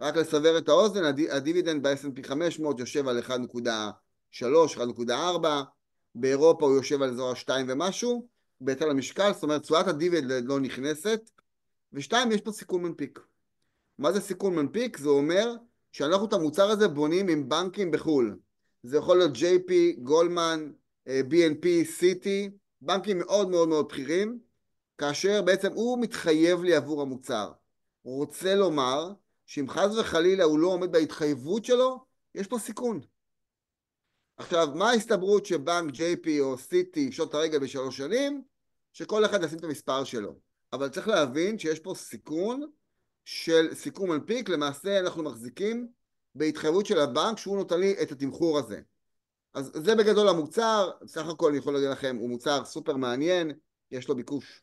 S2: רק לסבר את האוזן, הדיבידנד ב-S&P 500 יושב על 1.3, 1.4, באירופה הוא יושב על אזור 2 ומשהו, בהתאם למשקל, זאת אומרת, תשואת הדיבידנד לא נכנסת, ו2, יש פה סיכון מנפיק. מה זה סיכון מנפיק? זה אומר שאנחנו את המוצר הזה בונים עם בנקים בחול. זה יכול להיות JP, גולדמן, BNP, Citi, בנקים מאוד מאוד מאוד בכירים, כאשר בעצם הוא מתחייב לי עבור המוצר. הוא רוצה לומר שאם חס וחלילה הוא לא עומד בהתחייבות שלו, יש פה סיכון. עכשיו, מה ההסתברות שבנק JP או Citi יפשוט את הרגל ב3 שנים? שכל אחד ישים את המספר שלו. אבל צריך להבין שיש פה סיכון מנפיק. למעשה אנחנו מחזיקים בהתחייבות של הבנק שהוא נותן לי את התמחור הזה. אז זה בגדול המוצר. בסך הכל אני יכול להגיד לכם, הוא מוצר סופר מעניין, יש לו ביקוש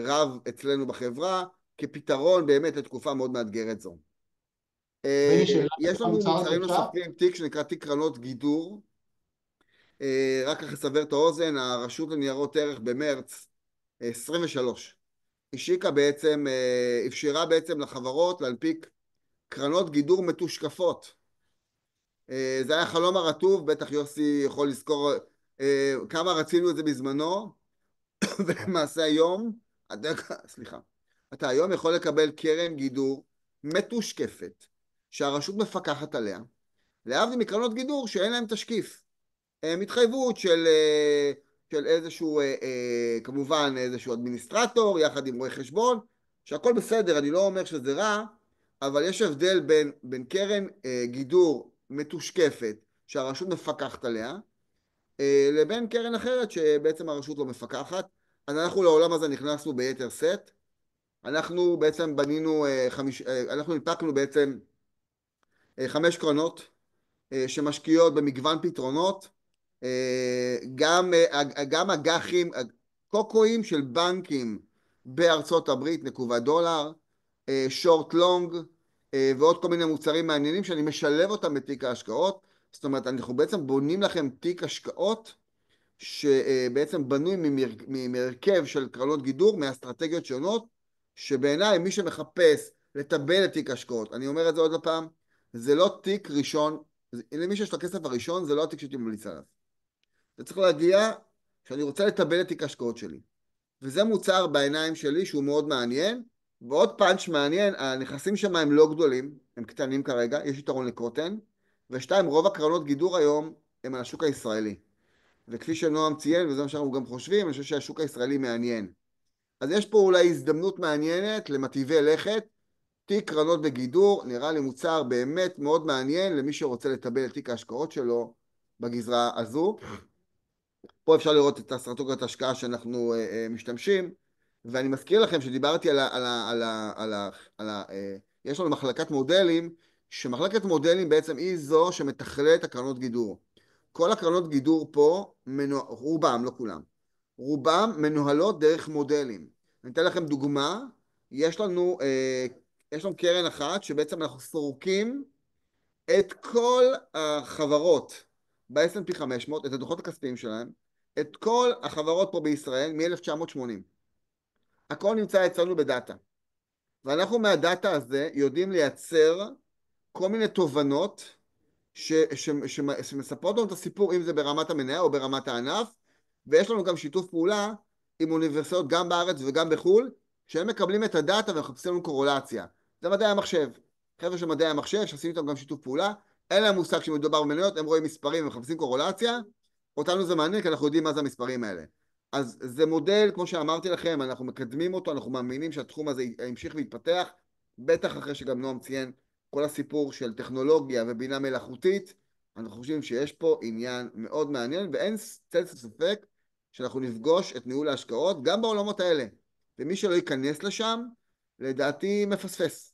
S2: רב אצלנו בחברה, כפתרון באמת לתקופה מאוד מאתגרת זו. יש לנו מוצרים נוספים, תיק שנקרא תיק קרנות גידור. רק ככה לסבר את האוזן, הרשות לניירות ערך במרץ 23 אפשרה בעצם לחברות להנפיק קרנות גידור מתושקפות. זה היה חלום הרטוב, בטח יוסי יכול לזכור כמה רצינו את זה בזמנו, ולמעשה היום, אתה היום יכול לקבל קרן גידור מתושקפת, שהרשות מפקחת עליה, להבדיל מקרנות גידור שאין להם תשקיף. התחייבות של איזשהו, כמובן איזשהו אדמיניסטרטור, יחד עם רואה חשבון, שהכל בסדר, אני לא אומר שזה רע, אבל יש הבדל בין קרן גידור מתושקפת, שהרשות מפקחת עליה, לבין קרן אחרת שבעצם הרשות לא מפקחת. אז אנחנו לעולם הזה נכנסנו ביתר סט. אנחנו בעצם אנחנו נפקנו בעצם 5 קרנות שמשקיעות במגוון פתרונות, גם אג"חים, קוקואים של בנקים בארצות הברית, נקובת דולר, שורט לונג, ועוד כל מיני מוצרים מעניינים שאני משלב אותם בתיק ההשקעות. זאת אומרת, אנחנו בעצם בונים לכם תיק השקעות שבעצם בנוי ממרכב של קרנות גידור, מאסטרטגיות שונות, שבעיניי מי שמחפש לטבל את תיק השקעות, אני אומר את זה עוד פעם, זה לא תיק ראשון, למי שיש לו הכסף הראשון, זה לא התיק שאתי ממליץ עליו. זה צריך להגיע שאני רוצה לטבל את תיק השקעות שלי. וזה מוצר בעיניים שלי שהוא מאוד מעניין, ועוד פאנץ' מעניין, הנכסים שם הם לא גדולים, הם קטנים כרגע, יש יתרון לקרוטן, ו2, רוב הקרנות גידור היום הם על השוק הישראלי. וכפי שנועם ציין, וזה מה שאנחנו גם חושבים, אני חושב שהשוק הישראלי מעניין. אז יש פה אולי הזדמנות מעניינת למטיבי לכת, תיק קרנות בגידור, נראה לי מוצר באמת מאוד מעניין למי שרוצה לטבל את תיק ההשקעות שלו בגזרה הזו. פה אפשר לראות את אסטרטגיית ההשקעה שאנחנו משתמשים. ואני מזכיר לכם שדיברתי יש לנו מחלקת מודלים, שמחלקת מודלים בעצם היא זו שמתכללת הקרנות גידור. כל הקרנות גידור פה, רובם, לא כולם, רובם מנוהלות דרך מודלים. אני אתן לכם דוגמה, יש לנו קרן אחת שבעצם אנחנו סורקים את כל החברות ב-S&P 500, את הדוחות הכספיים שלהם, את כל החברות פה בישראל מ-1980. הכל נמצא אצלנו בדאטה. ואנחנו מהדאטה הזה יודעים לייצר כל מיני תובנות שמספרות לנו את הסיפור, אם זה ברמת המניה או ברמת הענף, ויש לנו גם שיתוף פעולה עם אוניברסיטאות גם בארץ וגם בחו"ל, שהם מקבלים את הדאטה ומחפשים לנו קורולציה. זה מדעי המחשב. חבר'ה של מדעי המחשב שעשינו איתם גם שיתוף פעולה, אין להם מושג שמדובר במניות, הם רואים מספרים ומחפשים קורולציה, אותנו זה מעניין כי אנחנו יודעים מה זה המספרים האלה. אז זה מודל, כמו שאמרתי לכם, אנחנו מקדמים אותו, אנחנו מאמינים שהתחום הזה ימשיך ויתפתח, בטח אחרי שגם נועם ציין כל הסיפור של טכנולוגיה ובינה מלאכותית, אנחנו חושבים שיש פה עניין מאוד מעניין, ואין צל ספק שאנחנו נפגוש את ניהול ההשקעות גם בעולמות האלה. ומי שלא ייכנס לשם, לדעתי מפספס.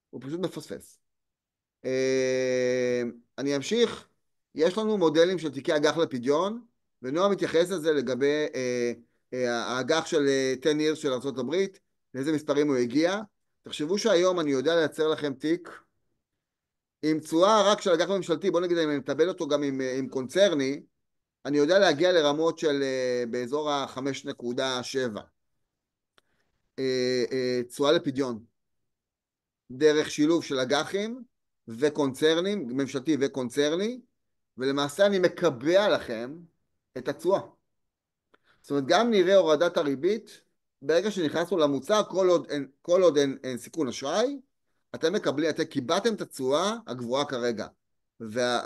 S2: הוא פשוט מפספס. אני אמשיך. יש לנו מודלים של תיקי אג"ח לפדיון, ונועם מתייחס לזה לגבי האג"ח של 10 years של ארצות הברית, לאיזה מספרים הוא הגיע. תחשבו שהיום אני יודע לייצר לכם תיק עם תשואה רק של אג"ח ממשלתי, בוא נגיד אם אני מטבל אותו גם עם קונצרני, אני יודע להגיע לרמות של באזור ה-5.7 תשואה לפדיון, דרך שילוב של אג"חים וקונצרנים, ממשלתי וקונצרני, ולמעשה אני מקבע לכם את התשואה. זאת אומרת, גם נראה הורדת הריבית, ברגע שנכנסנו למוצר, כל עוד אין סיכון אשראי, אתם קיבלתם את התשואה הגבוהה כרגע.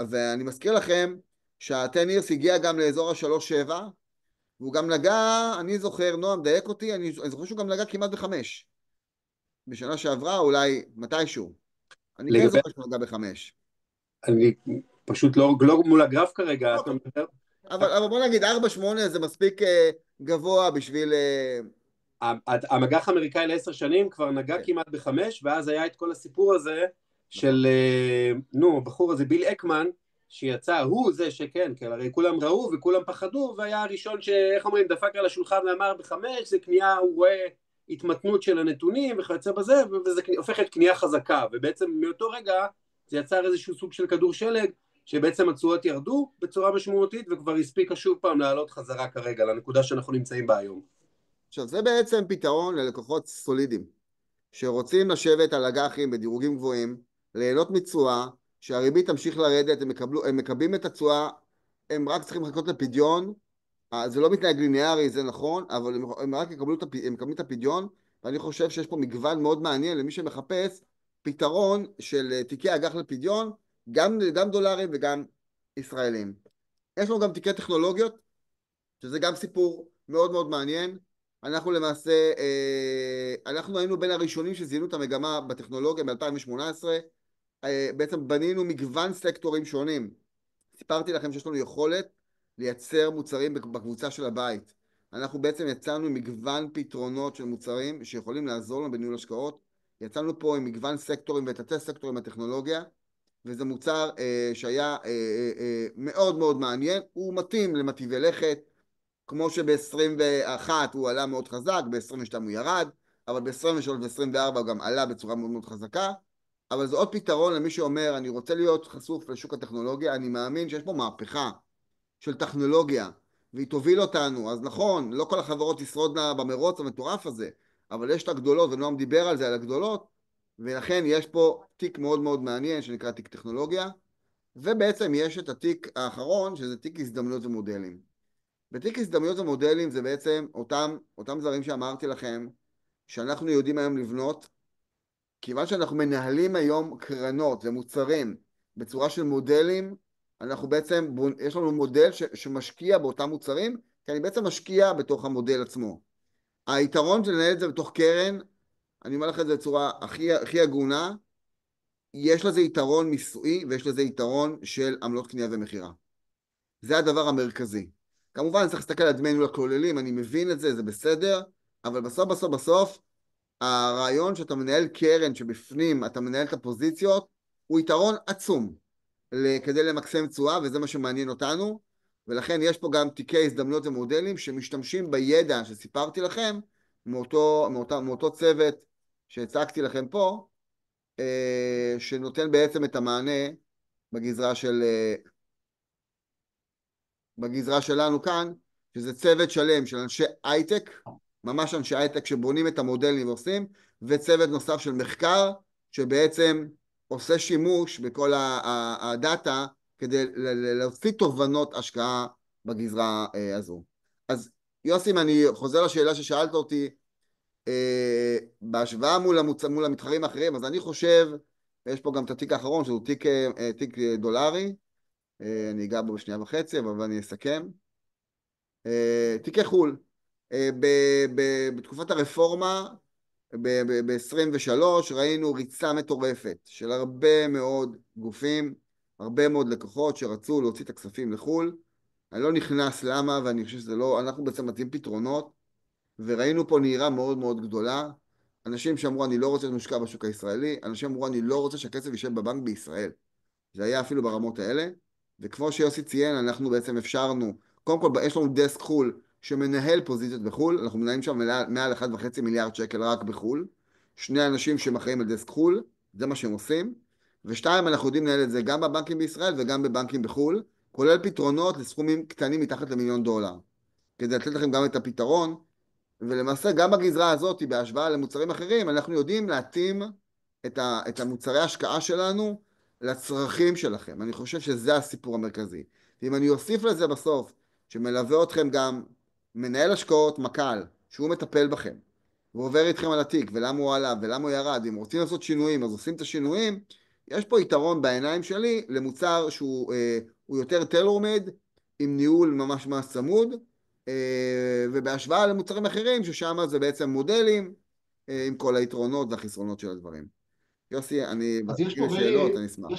S2: ואני מזכיר לכם שה-10 years הגיע גם לאזור ה-3.7, והוא גם נגע, אני זוכר, נועם, דייק אותי, אני זוכר שהוא גם נגע כמעט ב5. בשנה שעברה, אולי מתישהו. אני כן זוכר שהוא נגע ב5.
S4: אני פשוט לא מול הגרף כרגע, אתה מדבר?
S2: אבל בוא נגיד, 4.8 זה מספיק גבוה בשביל...
S4: המג"ח האמריקאי ל10 שנים כבר נגע כמעט ב5, ואז היה את כל הסיפור הזה של, בחור הזה, ביל אקמן, שיצא, הוא זה שכן, כי הרי כולם ראו וכולם פחדו, והיה הראשון שאיך אומרים, דפק על השולחן ואמר ב5, זה קנייה, הוא רואה התמתנות של הנתונים וכיוצא בזה, וזה הופך את קנייה חזקה, ובעצם מאותו רגע זה יצר איזשהו סוג של כדור שלג, שבעצם התשואות ירדו בצורה משמעותית, וכבר הספיקה שוב פעם לעלות חזרה כרגע, לנקודה שאנחנו נמצאים בה היום.
S2: עכשיו, זה בעצם פתרון ללקוחות סולידיים, שרוצים לשבת על אג"חים בדירוגים גבוהים, ליהנות מתשואה, שהריבית תמשיך לרדת, הם מקבלים את התשואה, הם רק צריכים לחכות לפדיון, זה לא מתנהג ליניארי, זה נכון, אבל הם רק מקבלים את הפדיון, ואני חושב שיש פה מגוון מאוד מעניין למי שמחפש פתרון של תיקי אג"ח לפדיון, גם דולרים וגם ישראלים. יש לנו גם תיקי טכנולוגיות, שזה גם סיפור מאוד מאוד מעניין. אנחנו למעשה, אנחנו היינו בין הראשונים שזיהינו את המגמה בטכנולוגיה ב-2018, בעצם בנינו מגוון סקטורים שונים. סיפרתי לכם שיש לנו יכולת לייצר מוצרים בקבוצה של הבית. אנחנו בעצם יצאנו עם מגוון פתרונות של מוצרים שיכולים לעזור לנו בניהול השקעות. יצאנו פה עם מגוון סקטורים ותתי סקטורים בטכנולוגיה, וזה מוצר שהיה מאוד מאוד מעניין. הוא מתאים למטיבי לכת, כמו שב-21 הוא עלה מאוד חזק, ב-22 הוא ירד, אבל ב-23 ו-24 הוא גם עלה בצורה מאוד מאוד חזקה. אבל זה עוד פתרון למי שאומר, אני רוצה להיות חשוף לשוק הטכנולוגיה, אני מאמין שיש פה מהפכה של טכנולוגיה, והיא תוביל אותנו. אז נכון, לא כל החברות ישרודנה במרוץ המטורף הזה, אבל יש את הגדולות, ונועם דיבר על זה, על הגדולות, ולכן יש פה תיק מאוד מאוד מעניין, שנקרא תיק טכנולוגיה, ובעצם יש את התיק האחרון, שזה תיק הזדמנויות ומודלים. בתיק הזדמנויות ומודלים זה בעצם אותם זרים שאמרתי לכם, שאנחנו יודעים היום לבנות, כיוון שאנחנו מנהלים היום קרנות ומוצרים בצורה של מודלים, אנחנו בעצם, יש לנו מודל שמשקיע באותם מוצרים, כי אני בעצם משקיע בתוך המודל עצמו. היתרון של לנהל את זה בתוך קרן, אני אומר לך את זה בצורה הכי הגונה, יש לזה יתרון מיסוי, ויש לזה יתרון של עמלות קנייה ומחירה. זה הדבר המרכזי. כמובן, צריך להסתכל על דמי ניהול הכוללים, אני מבין את זה, זה בסדר, אבל בסוף בסוף בסוף, הרעיון שאתה מנהל קרן שבפנים אתה מנהל את הפוזיציות, הוא יתרון עצום כדי למקסם תשואה, וזה מה שמעניין אותנו, ולכן יש פה גם תיקי הזדמנויות ומודלים שמשתמשים בידע שסיפרתי לכם, מאותו צוות שהצגתי לכם פה, שנותן בעצם את המענה בגזרה שלנו כאן, שזה צוות שלם של אנשי הייטק, ממש אנשי הייטק שבונים את המודלים ועושים, וצוות נוסף של מחקר, שבעצם עושה שימוש בכל הדאטה, כדי להוציא תובנות השקעה בגזרה הזו. אז יוסי, אני חוזר לשאלה ששאלת אותי, בהשוואה מול המתחרים האחרים, אז אני חושב, יש פה גם את התיק האחרון, שהוא תיק דולרי, אני אגע בו בשנייה וחצי, אבל אני אסכם. תיקי חול. בתקופת הרפורמה, ב-23, ראינו ריצה מטורפת של הרבה מאוד גופים, הרבה מאוד לקוחות שרצו להוציא את הכספים לחול. אני לא נכנס למה, ואני חושב שזה לא, אנחנו בעצם מציעים פתרונות, וראינו פה נהירה מאוד מאוד גדולה. אנשים שאמרו, אני לא רוצה להשקיע בשוק הישראלי, אנשים אמרו, אני לא רוצה שהכסף יישב בבנק בישראל. זה היה אפילו ברמות האלה, וכמו שיוסי ציין, אנחנו בעצם אפשרנו, קודם כל יש לנו דסק חול שמנהל פוזיציות בחול, אנחנו מנהלים שם מעל 1.5 מיליארד שקל רק בחול, שני אנשים שמחראים על דסק חול, זה מה שהם עושים, ושתיים, אנחנו יודעים לנהל את זה גם בבנקים בישראל וגם בבנקים בחול, כולל פתרונות לסכומים קטנים מתחת ל$1,000,000, כדי לתת לכם גם את הפתרון, ולמעשה גם בגזרה הזאת, בהשוואה למוצרים אחרים, אנחנו יודעים להתאים את המוצרי ההשקעה שלנו לצרכים שלכם. אני חושב שזה הסיפור המרכזי. ואם אני אוסיף לזה בסוף, שמלווה אתכם גם מנהל השקעות מקל, שהוא מטפל בכם, ועובר איתכם על התיק, ולמה הוא עלה, ולמה הוא ירד, אם רוצים לעשות שינויים, אז עושים את השינויים, יש פה יתרון בעיניים שלי למוצר שהוא יותר tailor-made, עם ניהול ממש צמוד, ובהשוואה למוצרים אחרים, ששם זה בעצם מודלים, עם כל היתרונות והחסרונות של הדברים. יוסי, אני
S1: אז יש
S2: בגלל
S1: פה,
S2: שאלות, אני אשמח.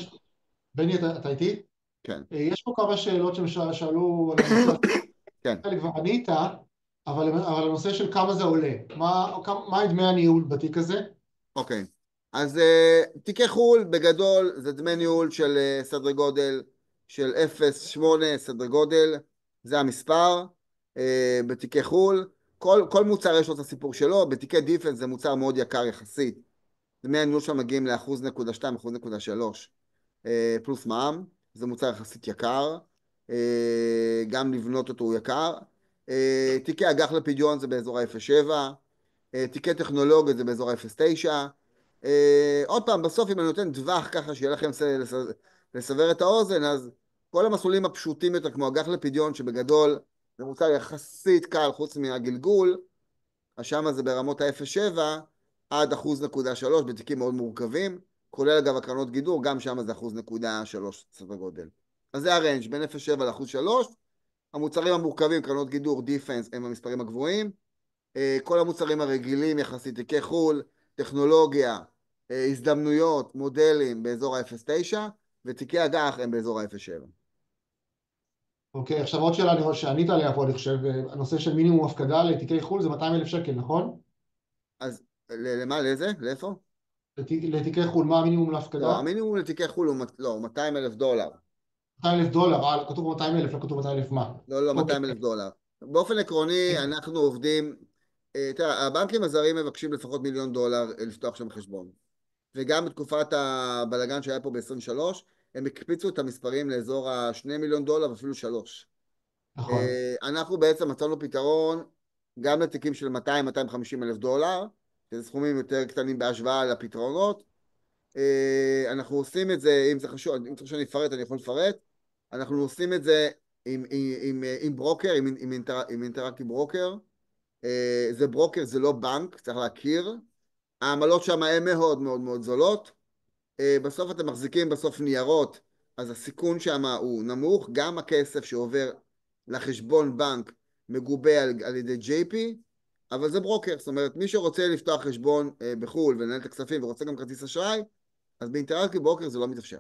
S1: בני, אתה איתי?
S2: כן.
S1: יש פה כמה שאלות ששאלו על הנושא הזה,
S2: כן.
S1: כבר ענית, אבל הנושא של כמה זה עולה, מה דמי הניהול בתיק הזה?
S2: אוקיי. אז תיקי חול בגדול זה דמי ניהול של סדר גודל של 0.8 סדר גודל, זה המספר בתיקי חול. כל מוצר יש לו את הסיפור שלו, בתיקי דיפנס זה מוצר מאוד יקר יחסית, דמי הניהול שם מגיעים ל1.2%, 1.3% פלוס מע"מ, זה מוצר יחסית יקר, גם לבנות אותו הוא יקר. תיקי אג"ח לפדיון זה באזור ה-0.7, תיקי טכנולוגיה זה באזור ה-0.9. עוד פעם, בסוף אם אני נותן טווח ככה שיהיה לכם לסבר את האוזן, אז כל המסלולים הפשוטים יותר כמו אג"ח לפדיון שבגדול זה מוצר יחסית קל חוץ מהגלגול, אז שמה זה ברמות ה-0.7 עד 1.3% בתיקים מאוד מורכבים, כולל אגב הקרנות גידור, גם שמה זה 1.3 סדר גודל. אז זה הריינג' בין 0.7 ל-1.3, המוצרים המורכבים, קרנות גידור, דיפנס, הם המספרים הגבוהים, כל המוצרים הרגילים יחסית, תיקי חול, טכנולוגיה, הזדמנויות, מודלים באזור ה-0.9, ותיקי אג"ח הם באזור ה-0.7.
S1: אוקיי, עכשיו עוד שאלה, אני רואה שענית עליה פה, אני חושב, הנושא של מינימום הפקדה לתיקי חול זה 200,000 שקל, נכון?
S2: אז למה, לאיזה? לאיפה?
S1: לתיקי חול, מה המינימום להפקדה?
S2: לא, המינימום לתיקי חול הוא $200,000.
S1: 200,000 דולר, כתוב 200,000, לא כתוב 200,000 מה?
S2: לא, $200,000. באופן עקרוני, אנחנו עובדים, תראה, הבנקים הזרים מבקשים לפחות $1,000,000 לפתוח שם חשבון. וגם בתקופת הבלגן שהיה פה ב-23, הם הקפיצו את המספרים לאזור $2,000,000 ואפילו 3.
S1: נכון.
S2: אנחנו בעצם מצאנו פתרון גם לתיקים של $200,000-250,000, שזה סכומים יותר קטנים בהשוואה לפתרונות. אנחנו עושים את זה, אם זה חשוב, אם צריך שאני אפרט, אני יכול לפרט. אנחנו עושים את זה עם ברוקר, עם אינטראקטי ברוקר. זה ברוקר, זה לא בנק, צריך להכיר. העמלות שם הן מאוד מאוד מאוד זולות. בסוף אתם מחזיקים בסוף ניירות, אז הסיכון שם הוא נמוך, גם הכסף שעובר לחשבון בנק מגובה על ידי JP, אבל זה ברוקר, זאת אומרת, מי שרוצה לפתוח חשבון בחול ולנהל את הכספים ורוצה גם כרטיס אשראי, אז באינטראקטיב ברוקר זה לא מתאפשר.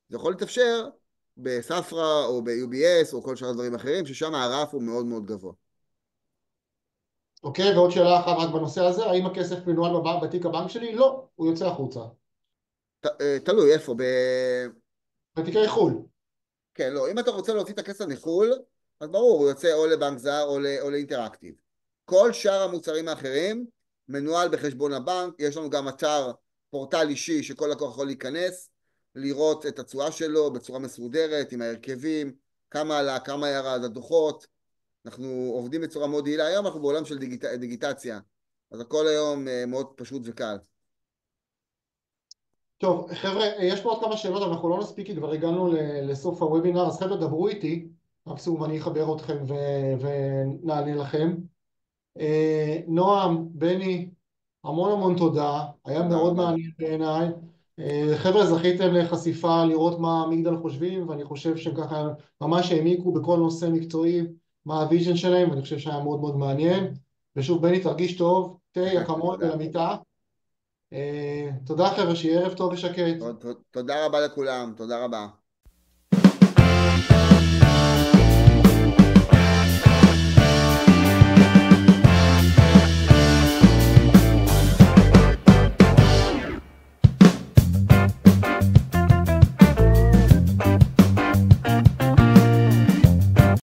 S2: זה יכול להתאפשר בספרה או ב-UBS או כל שאר דברים אחרים, ששם הרף הוא מאוד מאוד גבוה.
S1: אוקיי, ועוד שאלה אחת רק בנושא הזה, האם הכסף מנוהל בתיק הבנק שלי? לא, הוא יוצא החוצה.
S2: תלוי איפה,
S1: בתיקי חו"ל.
S2: כן, לא, אם אתה רוצה להוציא את הכסף מחו"ל, אז ברור, הוא יוצא או לבנק זר או לאינטראקטיב. כל שאר המוצרים האחרים מנוהל בחשבון הבנק, יש לנו גם אתר פורטל אישי שכל לקוח יכול להיכנס, לראות את התשואה שלו בצורה מסודרת, עם ההרכבים, כמה עלה, כמה ירד, הדוחות. אנחנו עובדים בצורה מאוד יעילה, היום אנחנו בעולם של דיגיטציה, אז הכל היום מאוד פשוט וקל.
S1: טוב, חבר'ה, יש פה עוד כמה שאלות, אבל אנחנו לא נספיק, כי כבר הגענו לסוף הוובינר, אז חבר'ה, דברו איתי, מקסימום אני אחבר אתכם ונענה לכם. נועם, בני, המון המון תודה, היה
S2: תודה
S1: מאוד
S2: רבה.
S1: מעניין בעיניי. חבר'ה, זכיתם לחשיפה לראות מה מגדל חושבים, ואני חושב שהם ככה ממש העמיקו בכל נושא מקצועי, מה הוויז'ן שלהם, ואני חושב שהיה מאוד מאוד מעניין. ושוב, בני, תרגיש טוב, תה אקמול
S2: תודה.
S1: ולמיטה. תודה חבר'ה, שיהיה ערב טוב ושקט.
S2: תודה רבה לכולם, תודה רבה.